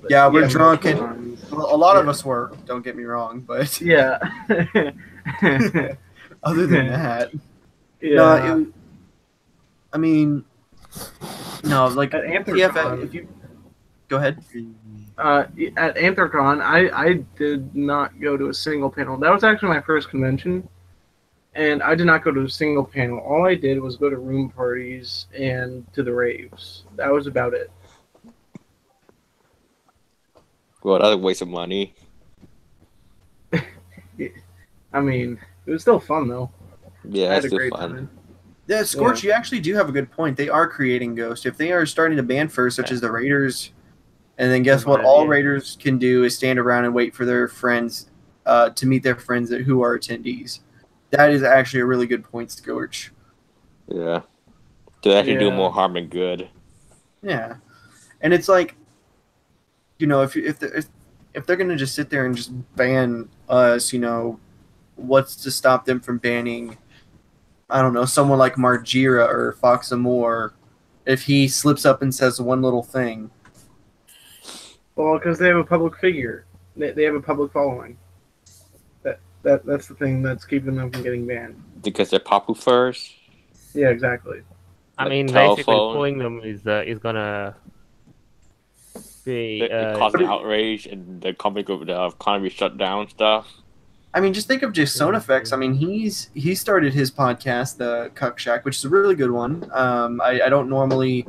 Yeah, we're drunk, and a lot of us were. Don't get me wrong, but yeah. other than that, Yeah. I mean, no, like At TFF, Anthrocon, if you go ahead. at Anthrocon, I did not go to a single panel. That was actually my first convention, and I did not go to a single panel. All I did was go to room parties and to the raves. That was about it. Well, that's a waste of money. I mean, it was still fun though. Yeah, I had it's a still great fun. time. Yeah, Scorch, you actually do have a good point. They are creating Ghost. If they are starting to ban furs, such as the Raiders, and then guess what? All Raiders can do is stand around and wait for their friends to meet their friends who are attendees. That is actually a really good point, Scorch. Yeah. They actually do Yeah. more harm than good. Yeah, and it's like, you know, if they're gonna just sit there and just ban us, you know, what's to stop them from banning, I don't know, someone like Margira or Fox Amore if he slips up and says one little thing? Well, because they have a public figure. They have a public following. That's the thing that's keeping them from getting banned. Because they're Papu furs. Yeah, exactly. I Like mean, telephone. basically, pulling them is gonna be It caused an outrage and the company the economy shut down stuff. I mean, just think of just Sonafx. I mean, he started his podcast, the Cuck Shack, which is a really good one. I don't normally,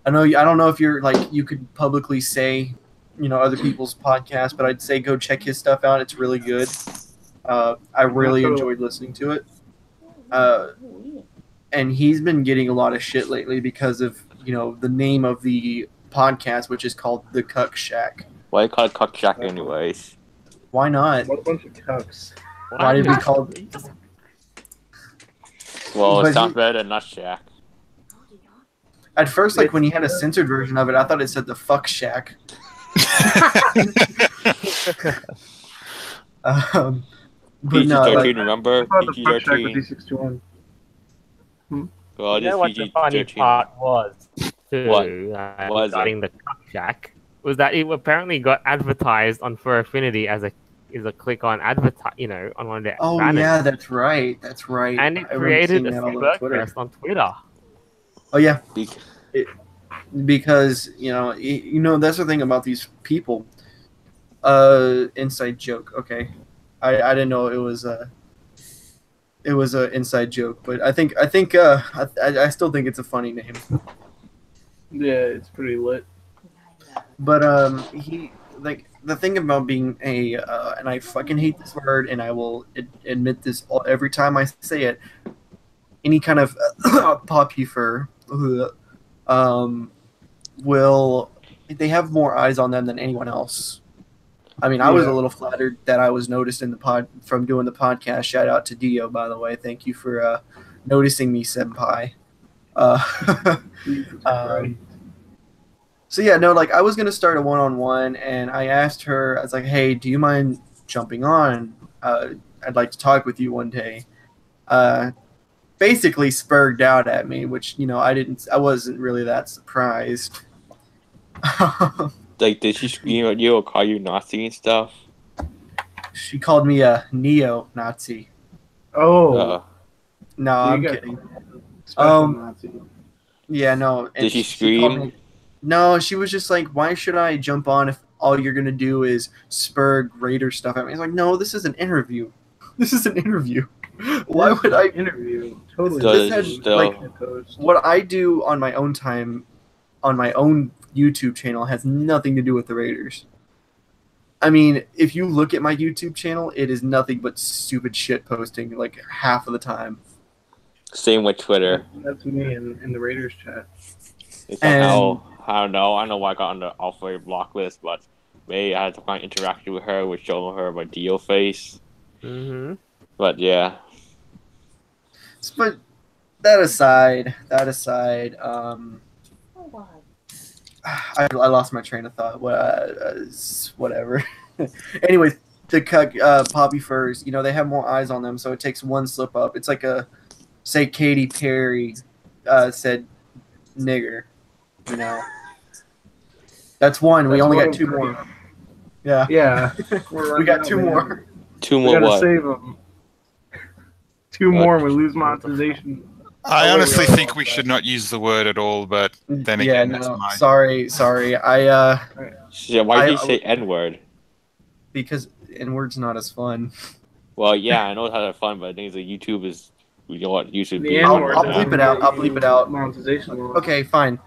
I don't know if you're like you could publicly say, you know, other people's podcasts, but I'd say go check his stuff out. It's really good. I really enjoyed listening to it. And he's been getting a lot of shit lately because of, you know, the name of the podcast, which is called the Cuck Shack. Why you call it Cuck Shack anyways? Why not? What a bunch of cucks. Why did we call? Well, But it sounds better than Nut Shack. At first, like when he had a censored version of it, I thought it said the Fuck Shack. But no, PG-13, like, remember? I thought the fuck shack was PG-13. D61. Well, You know what the funny PG-13. part was, too, What? Was regarding the Cuck Shack, was that it apparently got advertised on Fur Affinity as a click on advertise, you know, on one of their oh banners. yeah, that's right. And it I remember created seeing a that all on spurt Twitter. fest on Twitter. Oh yeah, Be- because you know that's the thing about these people. Inside joke. Okay, I didn't know it was a inside joke, but I still think it's a funny name. Yeah, it's pretty lit. But he like the thing about being a and I fucking hate this word, and I will admit this every time I say it. Any kind of popular will they have more eyes on them than anyone else. I mean, I was a little flattered that I was noticed in the from doing the podcast. Shout out to Dio, by the way. Thank you for noticing me, senpai. So yeah, no, like I was gonna start a one-on-one, and I asked her, I was like, "Hey, do you mind jumping on? I'd like to talk with you one day." Basically spurred out at me, which I wasn't really that surprised. Like, did she scream at you or call you Nazi and stuff? She called me a neo-Nazi. Oh, No, I'm got kidding. special Nazi. Yeah, no. Did she called scream? me- No, she was just like, "Why should I jump on if all you're gonna do is spur greater stuff at me?" I was like, "No, this is an interview. This is an interview. Why would I interview? Totally. Still- had, still- like, what I do on my own time, on my own YouTube channel, has nothing to do with the Raiders. I mean, if you look at my YouTube channel, it is nothing but stupid shit posting, like half of the time. Same with Twitter. That's me in the Raiders chat. It's like, And- I don't know. I don't know why I got on the off-way block list, but maybe I had to find interaction with her, with showing her my Dio face. Mm-hmm. But yeah, But that aside, I lost my train of thought. Whatever. Anyways, the poppy furs, they have more eyes on them, so it takes one slip up. It's like say Katy Perry said nigger, That's one. We That's only one got two of more. Yeah. Yeah. We got two more. Two We more gotta what? save them. Two more and we lose monetization. I Oh, honestly wait, think we should not use the word at all, but then Yeah, again, that's no. my... Sorry. Yeah, why did he say N-word? Because N-word's not as fun. Well, yeah, I know it's how fun, but I think the YouTube is, what YouTube The be N-word I'll on bleep that. it out. I'll bleep it out. Monetization. Okay, fine.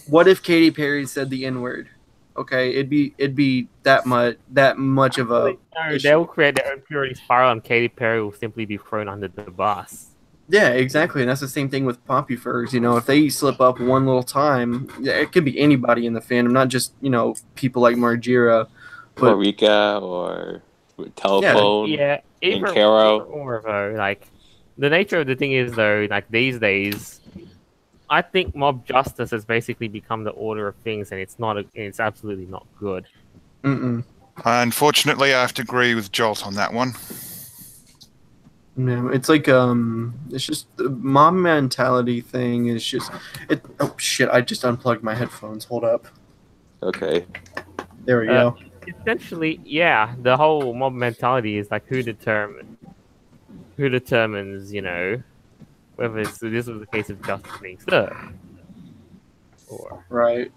What if Katy Perry said the N-word? Okay, it'd be that much of a No, issue. they will create their own purity spiral, and Katy Perry will simply be thrown under the bus. Yeah, exactly, and that's the same thing with poppy furs. If they slip up one little time, it could be anybody in the fandom, not just people like Margira. Or Rika, or Telephone, Yeah, and either Caro. or though. Like, the nature of the thing is though, like these days, I think mob justice has basically become the order of things, and it's absolutely not good. Mm-mm. Unfortunately, I have to agree with Jolt on that one. No, it's like it's just the mob mentality thing is just it. Oh shit! I just unplugged my headphones. Hold up. Okay. There we go. Essentially, yeah, the whole mob mentality is like who determines, whether this was a case of justice being served. Or Right.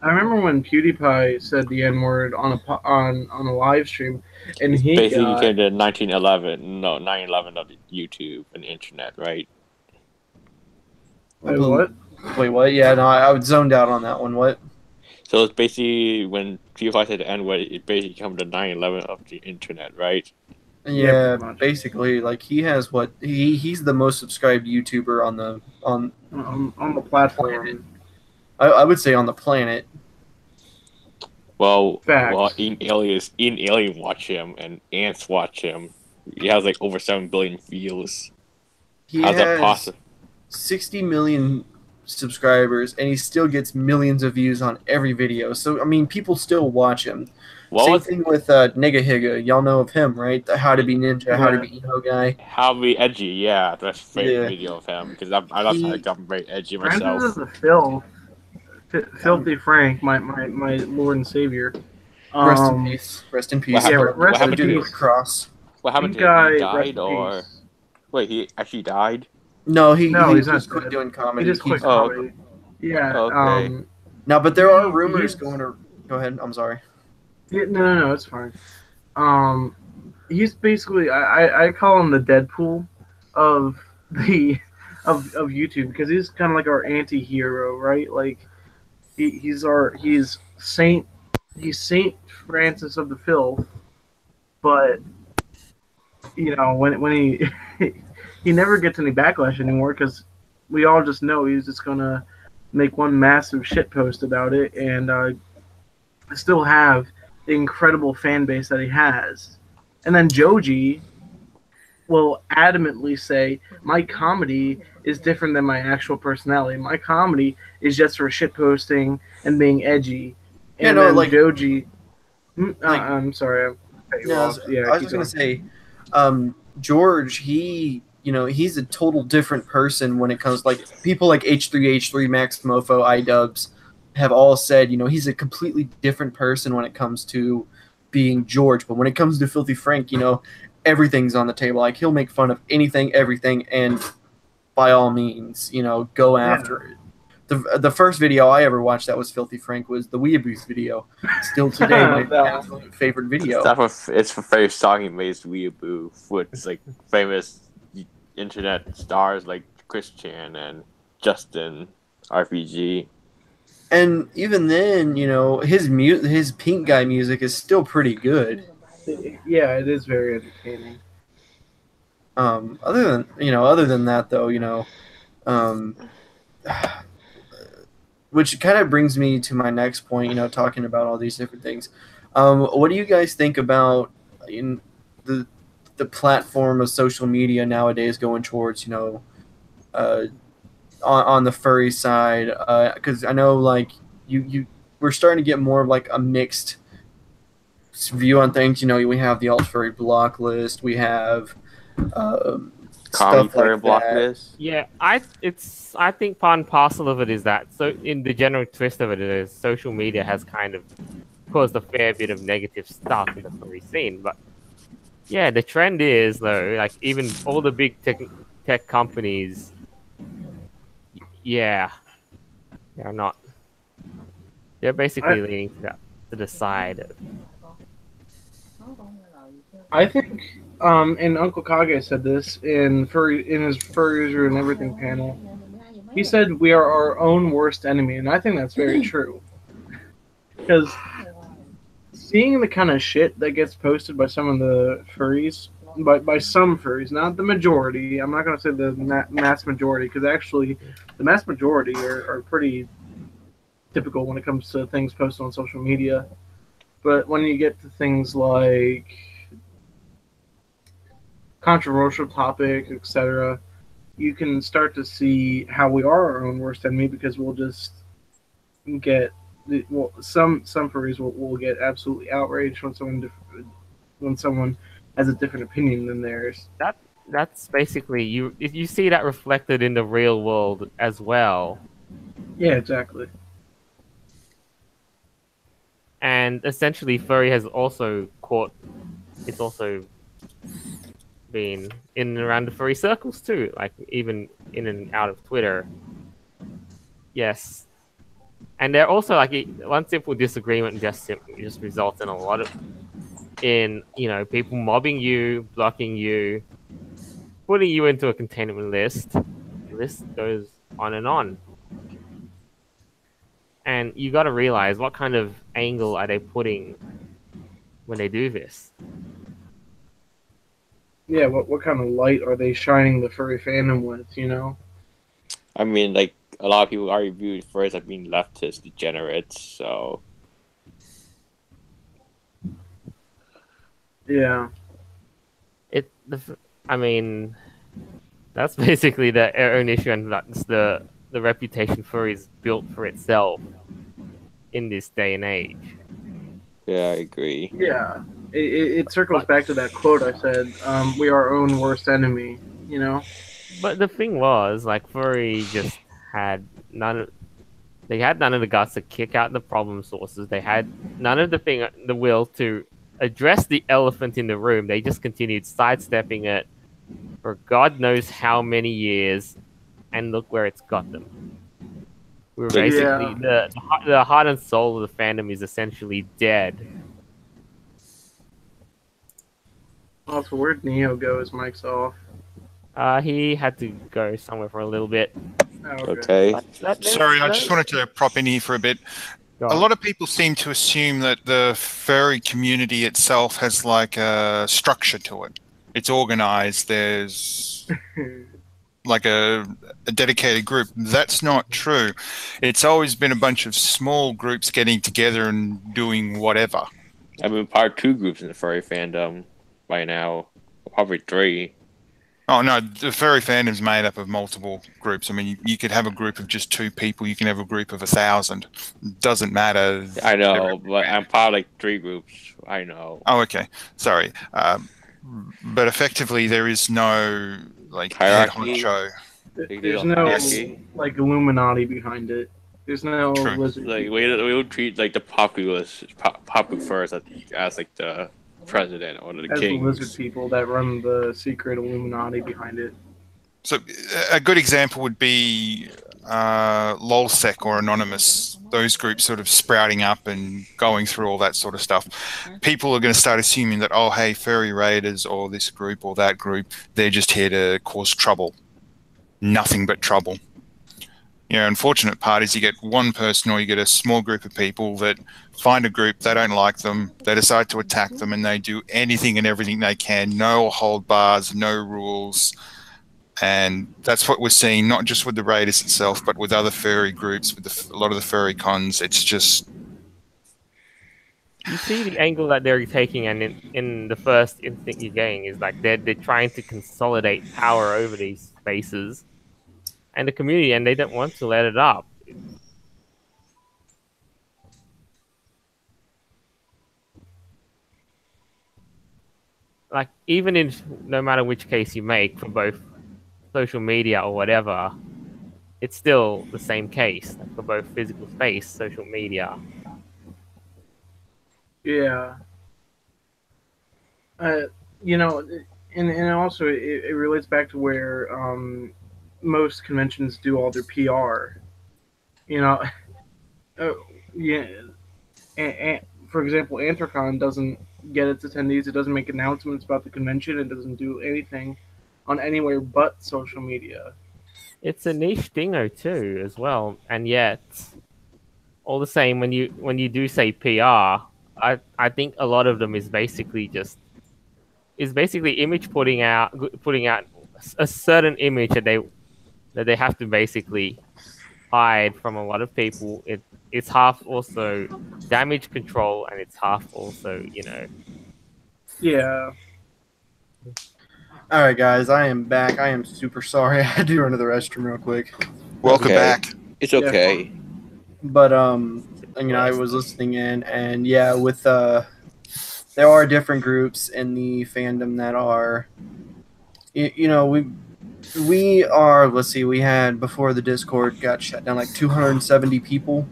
I remember when PewDiePie said the N-word on a live stream, and he Basically, got, came to 9/11 of YouTube and the internet, right? Wait, what? Wait, what? Yeah, no, I was zoned out on that one. What? So it's basically when PewDiePie said the N-word, it basically come to 9/11 of the internet, right? Yeah, pretty much. basically, like he has he's the most subscribed YouTuber on the platform. I would say on the planet. Well, Facts. Ian Alien watch him, and Ants watch him. He has like over 7 billion views. He How's that has possible? 60 million subscribers, and he still gets millions of views on every video. So I mean, people still watch him. Same thing with Nigga Higa. Y'all know of him, right? The How to Be Ninja, How to Be Emo guy. How to Be Edgy, yeah, that's my favorite Yeah. video of him because I'm very edgy myself. Francis is a filth. Filthy Frank, my Lord and Savior. Rest in peace. Rest in peace. What happened- Yeah, rest what in happened to peace. Cross. What happened to Pink him? guy, He rest died, in or peace. wait, he actually died? No, No, he he's not just quit dead. doing He comedy. just quit Oh, comedy. Yeah. Okay. No, but there are He- rumors he's- going to. Go ahead. I'm sorry. Yeah, no, it's fine. He's basically I call him the Deadpool of of YouTube because he's kind of like our anti-hero, right? Like he's Saint Francis of the Filth, but when he he never gets any backlash anymore because we all just know he's just gonna make one massive shit post about it and still have the incredible fan base that he has. And then Joji will adamantly say, my comedy is different than my actual personality. My comedy is just for shitposting and being edgy. Yeah, And no, then like- Joji... like- I'm sorry. I cut you No, off. Yeah, I was keep just gonna going. say, George, he's a total different person when it comes like people like H3H3, Max Mofo, iDubbbz have all said, he's a completely different person when it comes to being George. But when it comes to Filthy Frank, everything's on the table. Like he'll make fun of anything, everything, and by all means, go after it. The first video I ever watched that was Filthy Frank was the Weeaboos video. Still today, my absolute favorite video. It's for very song-based weeaboo with like famous internet stars like Chris Chan and Justin RPG. And even then, his Pink Guy music is still pretty good. Yeah, it is very entertaining. Other than that though, which kind of brings me to my next point, talking about all these different things. What do you guys think about the the platform of social media nowadays going towards, on the furry side, because I know like we're starting to get more of like a mixed view on things. We have the alt furry block list, we have Comedy stuff for like block that. list. Yeah, I think part and parcel of it is that. So in the general twist of it is social media has kind of caused a fair bit of negative stuff in the furry scene. But yeah, the trend is though, like even all the big tech companies, yeah, they're not. They're basically leaning to the side of. I think, and Uncle Kage said this in his Furrier and Everything panel. He said we are our own worst enemy, and I think that's very true. Because seeing the kind of shit that gets posted by some of the furries, by some furries, not the majority. I'm not going to say the mass majority, because actually, the mass majority are pretty typical when it comes to things posted on social media. But when you get to things like controversial topics, etc., you can start to see how we are our own worst enemy, because we'll just get some furries will get absolutely outraged when someone has a different opinion than theirs. That's basically you see that reflected in the real world as well. Yeah, exactly. And essentially, furry has also it's also been in and around the furry circles too, like even in and out of Twitter. Yes. And they're also like one simple disagreement just results in a lot of people mobbing you, blocking you, putting you into a containment list. The list goes on and on. And you got to realize what kind of angle are they putting when they do this. Yeah, what kind of light are they shining the furry fandom with? I mean, like a lot of people already viewed furries as being leftist degenerates, so. Yeah. I mean, that's basically their own issue, and that's the reputation furries built for itself in this day and age. Yeah, I agree. Yeah, it circles back to that quote I said. We are our own worst enemy. But the thing was, like, furry just had none. They had none of the guts to kick out the problem sources. They had none of the will to address the elephant in the room. They just continued sidestepping it for God knows how many years, and look where it's got them. We're basically the heart and soul of the fandom is essentially dead. Also, where'd Neo go? His mic's off. He had to go somewhere for a little bit. Oh, Okay. Sorry, I just wanted to prop in here for a bit. A lot of people seem to assume that the furry community itself has like a structure to it. It's organized. There's like a dedicated group. That's not true. It's always been a bunch of small groups getting together and doing whatever. I mean, part 2 groups in the furry fandom by now, probably 3. Oh no, the furry fandom's made up of multiple groups. I mean, you could have a group of just 2 people. You can have a group of 1,000. Doesn't matter. I know, but I'm part of like 3 groups. I know. Oh, okay. Sorry. But effectively, there is no like Hierarchy? head honcho. There's no like Illuminati behind it. There's no lizard. Like we don't treat like the popular first as like the president or the as king. the lizard people that run the secret Illuminati behind it. So a good example would be LolSec or Anonymous. Those groups sort of sprouting up and going through all that sort of stuff. People are going to start assuming that, oh, hey, furry raiders or this group or that group, they're just here to cause trouble. Nothing but trouble. Unfortunate part is you get one person or you get a small group of people that find a group, they don't like them, they decide to attack them, and they do anything and everything they can. No hold bars, no rules. And that's what we're seeing, not just with the Raiders itself, but with other furry groups, with a lot of the furry cons. It's just you see the angle that they're taking, and in the first instinct you're getting is like they're trying to consolidate power over these spaces and the community, and they don't want to let it up. Like even in no matter which case you make for both social media or whatever, it's still the same case like for both physical space, social media. Yeah. You know, and also it relates back to where most conventions do all their PR. You know, yeah. And, for example, Anthrocon doesn't get its attendees. It doesn't make announcements about the convention. It doesn't do anything on anywhere but social media. It's a niche dingo too, as well, and yet, all the same, when you do say PR, I think a lot of them is basically image putting out a certain image that they have to basically hide from a lot of people. It's half also damage control, and it's half also Yeah. All right, guys, I am back. I am super sorry. I had to run to the restroom real quick. Welcome Okay. back. It's okay. But I was listening in, and yeah, with there are different groups in the fandom that are, we are. Let's see, we had before the Discord got shut down like 270 people.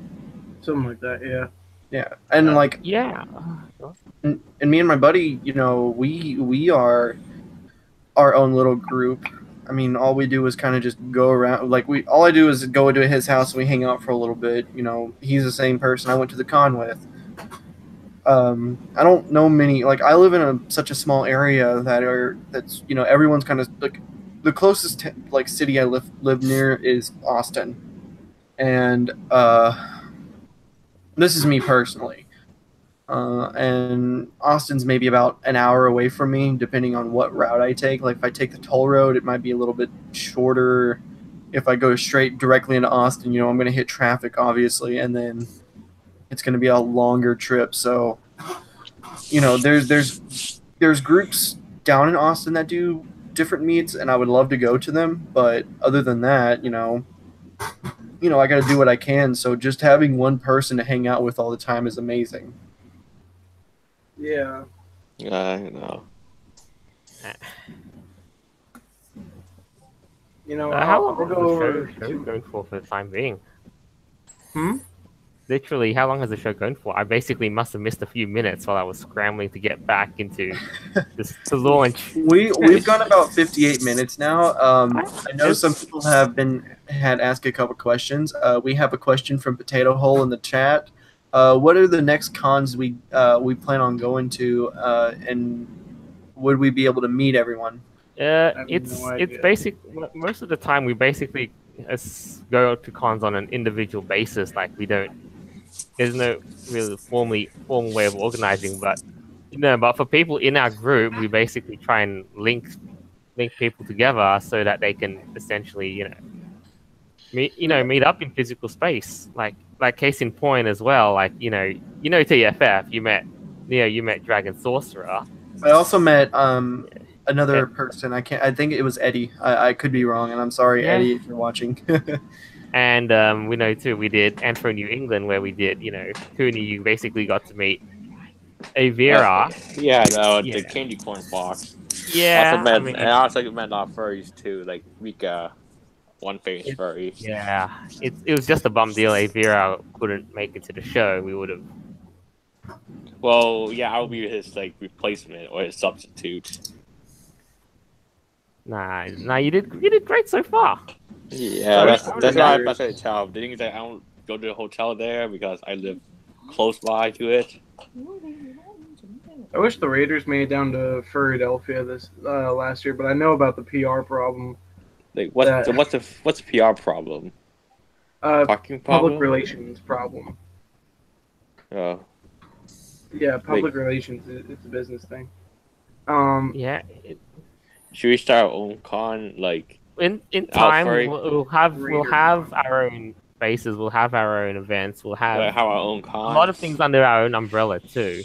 Something like that. Yeah. Yeah, and like yeah. and me and my buddy, we are our own little group. I mean, all we do is kind of just go around. Like all I do is go to his house and we hang out for a little bit. He's the same person I went to the con with. I don't know many. Like I live in such a small area that's everyone's kind of like the closest city I live near is Austin, and this is me personally. And Austin's maybe about an hour away from me, depending on what route I take. Like if I take the toll road, it might be a little bit shorter. If I go straight directly into Austin, I'm going to hit traffic, obviously, and then it's going to be a longer trip. So, there's groups down in Austin that do different meets, and I would love to go to them. But other than that, I got to do what I can. So just having one person to hang out with all the time is amazing. Yeah. I know. How long I'll has go over the show going for the time being? Hmm? Literally, how long has the show going for? I basically must have missed a few minutes while I was scrambling to get back into this to launch. We've gone about 58 minutes now. I know some people had asked a couple questions. We have a question from Potato Hole in the chat. What are the next cons we plan on going to, and would we be able to meet everyone? It's basic. Most of the time, we basically go to cons on an individual basis. Like we don't. There's no really formal way of organizing, but but for people in our group, we basically try and link people together so that they can essentially meet up in physical space. Like case in point as well. Like TFF, you met Dragon Sorcerer. I also met another person. I think it was Eddie. I could be wrong, and I'm sorry, Eddie, if you're watching. And we know too, we did Anthro New England, where we did, Toony. You basically got to meet Avira. The candy corn box. Yeah, I also met furries too, like Rika, one famous furry. Yeah, it was just a bum deal. Avira couldn't make it to the show. We would have. Well, yeah, I'll be his replacement or his substitute. Nah, you did great so far. Yeah, that's why I tell. The thing is that I don't go to the hotel there because I live close by to it. I wish the Raiders made it down to Philadelphia this last year, but I know about the PR problem. Like what's the PR problem? Parking problem? Public relations problem. Oh. Yeah, public relations. It's a business thing. Yeah. Should we start our own con? In time, we'll have our own spaces. We'll have our own events. We'll have Like, have our own a cons. lot of things under our own umbrella too.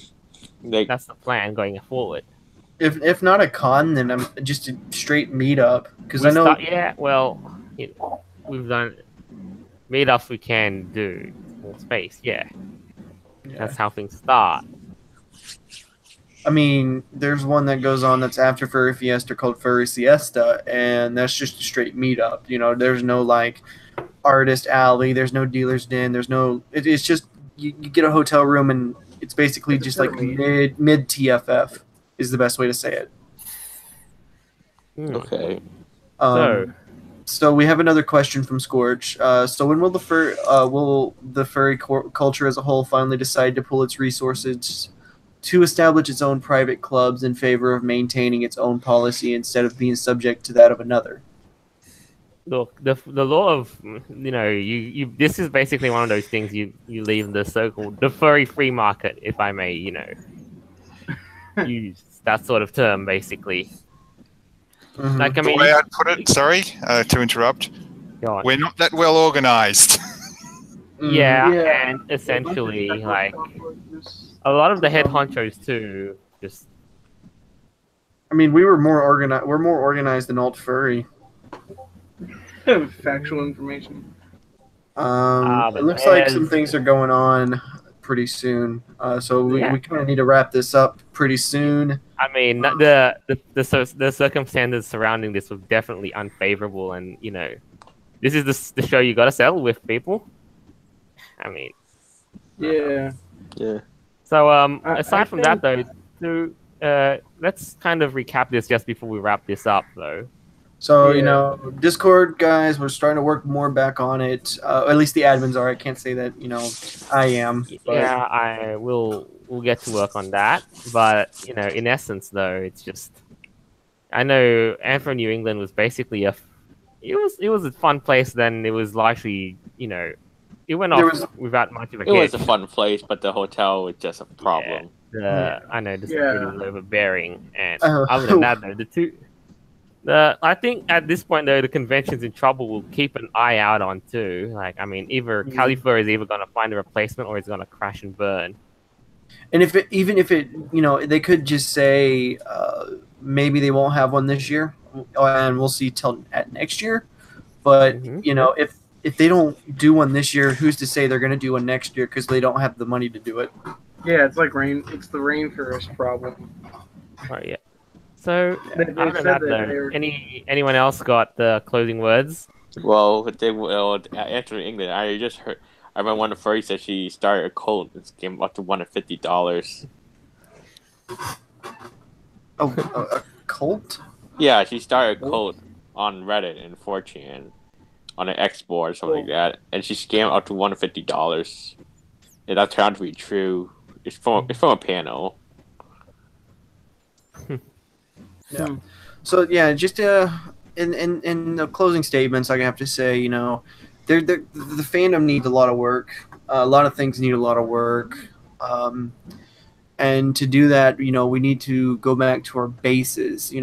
Like, That's the plan going forward. If not a con, then I'm just a straight meetup because I know. We've done meetups. We can do more space. Yeah, that's how things start. I mean, there's one that goes on that's after Furry Fiesta called Furry Siesta, and that's just a straight meetup. You know, there's no like artist alley, there's no dealer's den, there's no. It's just you get a hotel room, and it's basically just like mid TFF is the best way to say it. okay. So we have another question from Scorch. So when will the furry culture as a whole finally decide to pull its resources to establish its own private clubs in favor of maintaining its own policy instead of being subject to that of another? Look, the law of you this is basically one of those things you leave the so-called the furry free market, if I may, use that sort of term basically. Mm-hmm. Like, I mean, The way I'd put it, sorry to interrupt, we're not that well organized. Yeah, and essentially, like, a lot of the head honchos too, just... I mean, we're more organized than Alt Furry. Factual information. It looks like some things are going on pretty soon. So we kind of need to wrap this up pretty soon. I mean, the circumstances surrounding this were definitely unfavorable, and this is the show you got to sell with people. I mean, yeah. So aside from that, though, let's kind of recap this just before we wrap this up, though. So Discord guys, we're starting to work more back on it. At least the admins are. I can't say that I am. But... Yeah, we'll get to work on that. But in essence, though, it's just I know Anthro New England was basically it was a fun place. Then it was largely it went off without much of a hitch. It was a fun place, but the hotel was just a problem. I know this is pretty overbearing, and other than that, though, I think at this point though the convention's in trouble. We'll keep an eye out on too. Like, I mean, either Califur is either going to find a replacement or it's going to crash and burn. And even if they could just say maybe they won't have one this year, and we'll see till at next year. But if they don't do one this year, who's to say they're going to do one next year because they don't have the money to do it? Yeah, it's like rain. It's the rainforest problem. Oh yeah. So other than that, though, anyone else got the closing words? Well, Anthro New England, I just heard. I remember one of the furries said she started a cult. This came up to $150. Oh, a cult? Yeah, she started a cult on Reddit and 4chan on an X board or something like that, and she scammed up to $150. And that turned out to be true. It's from a panel. Yeah. So yeah, just in the closing statements, I have to say, the fandom needs a lot of work. A lot of things need a lot of work, and to do that, we need to go back to our bases.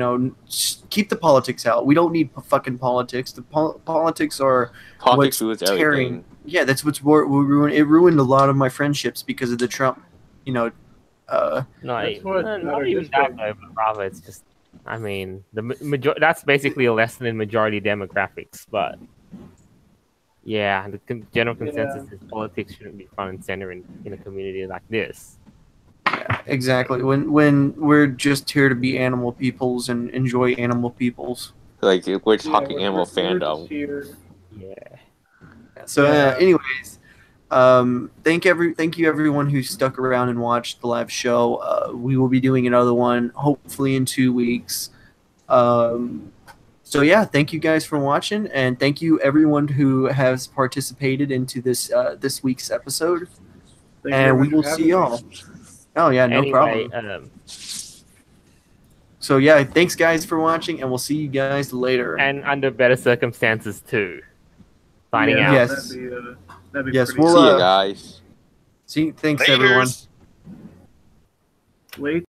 Keep the politics out. We don't need fucking politics. The politics are politics what's was tearing. Everything. Yeah, that's what's ruined. It ruined a lot of my friendships because of the Trump. Not even that though, but rather it's just. I mean, that's basically a lesson in majority demographics, but yeah, the general consensus is politics shouldn't be front and center in a community like this. Yeah, exactly. When we're just here to be animal peoples and enjoy animal peoples. Like, we're talking animal fandom. Yeah. So, anyways, thank you everyone who stuck around and watched the live show. We will be doing another one hopefully in 2 weeks. So yeah, thank you guys for watching, and thank you everyone who has participated into this week's episode. And we will see y'all. Oh yeah, no problem. So yeah, thanks guys for watching, and we'll see you guys later. And under better circumstances too. Signing out. Yes. That'd be Yes, pretty we'll see you guys. See, thanks Laters. everyone. Late.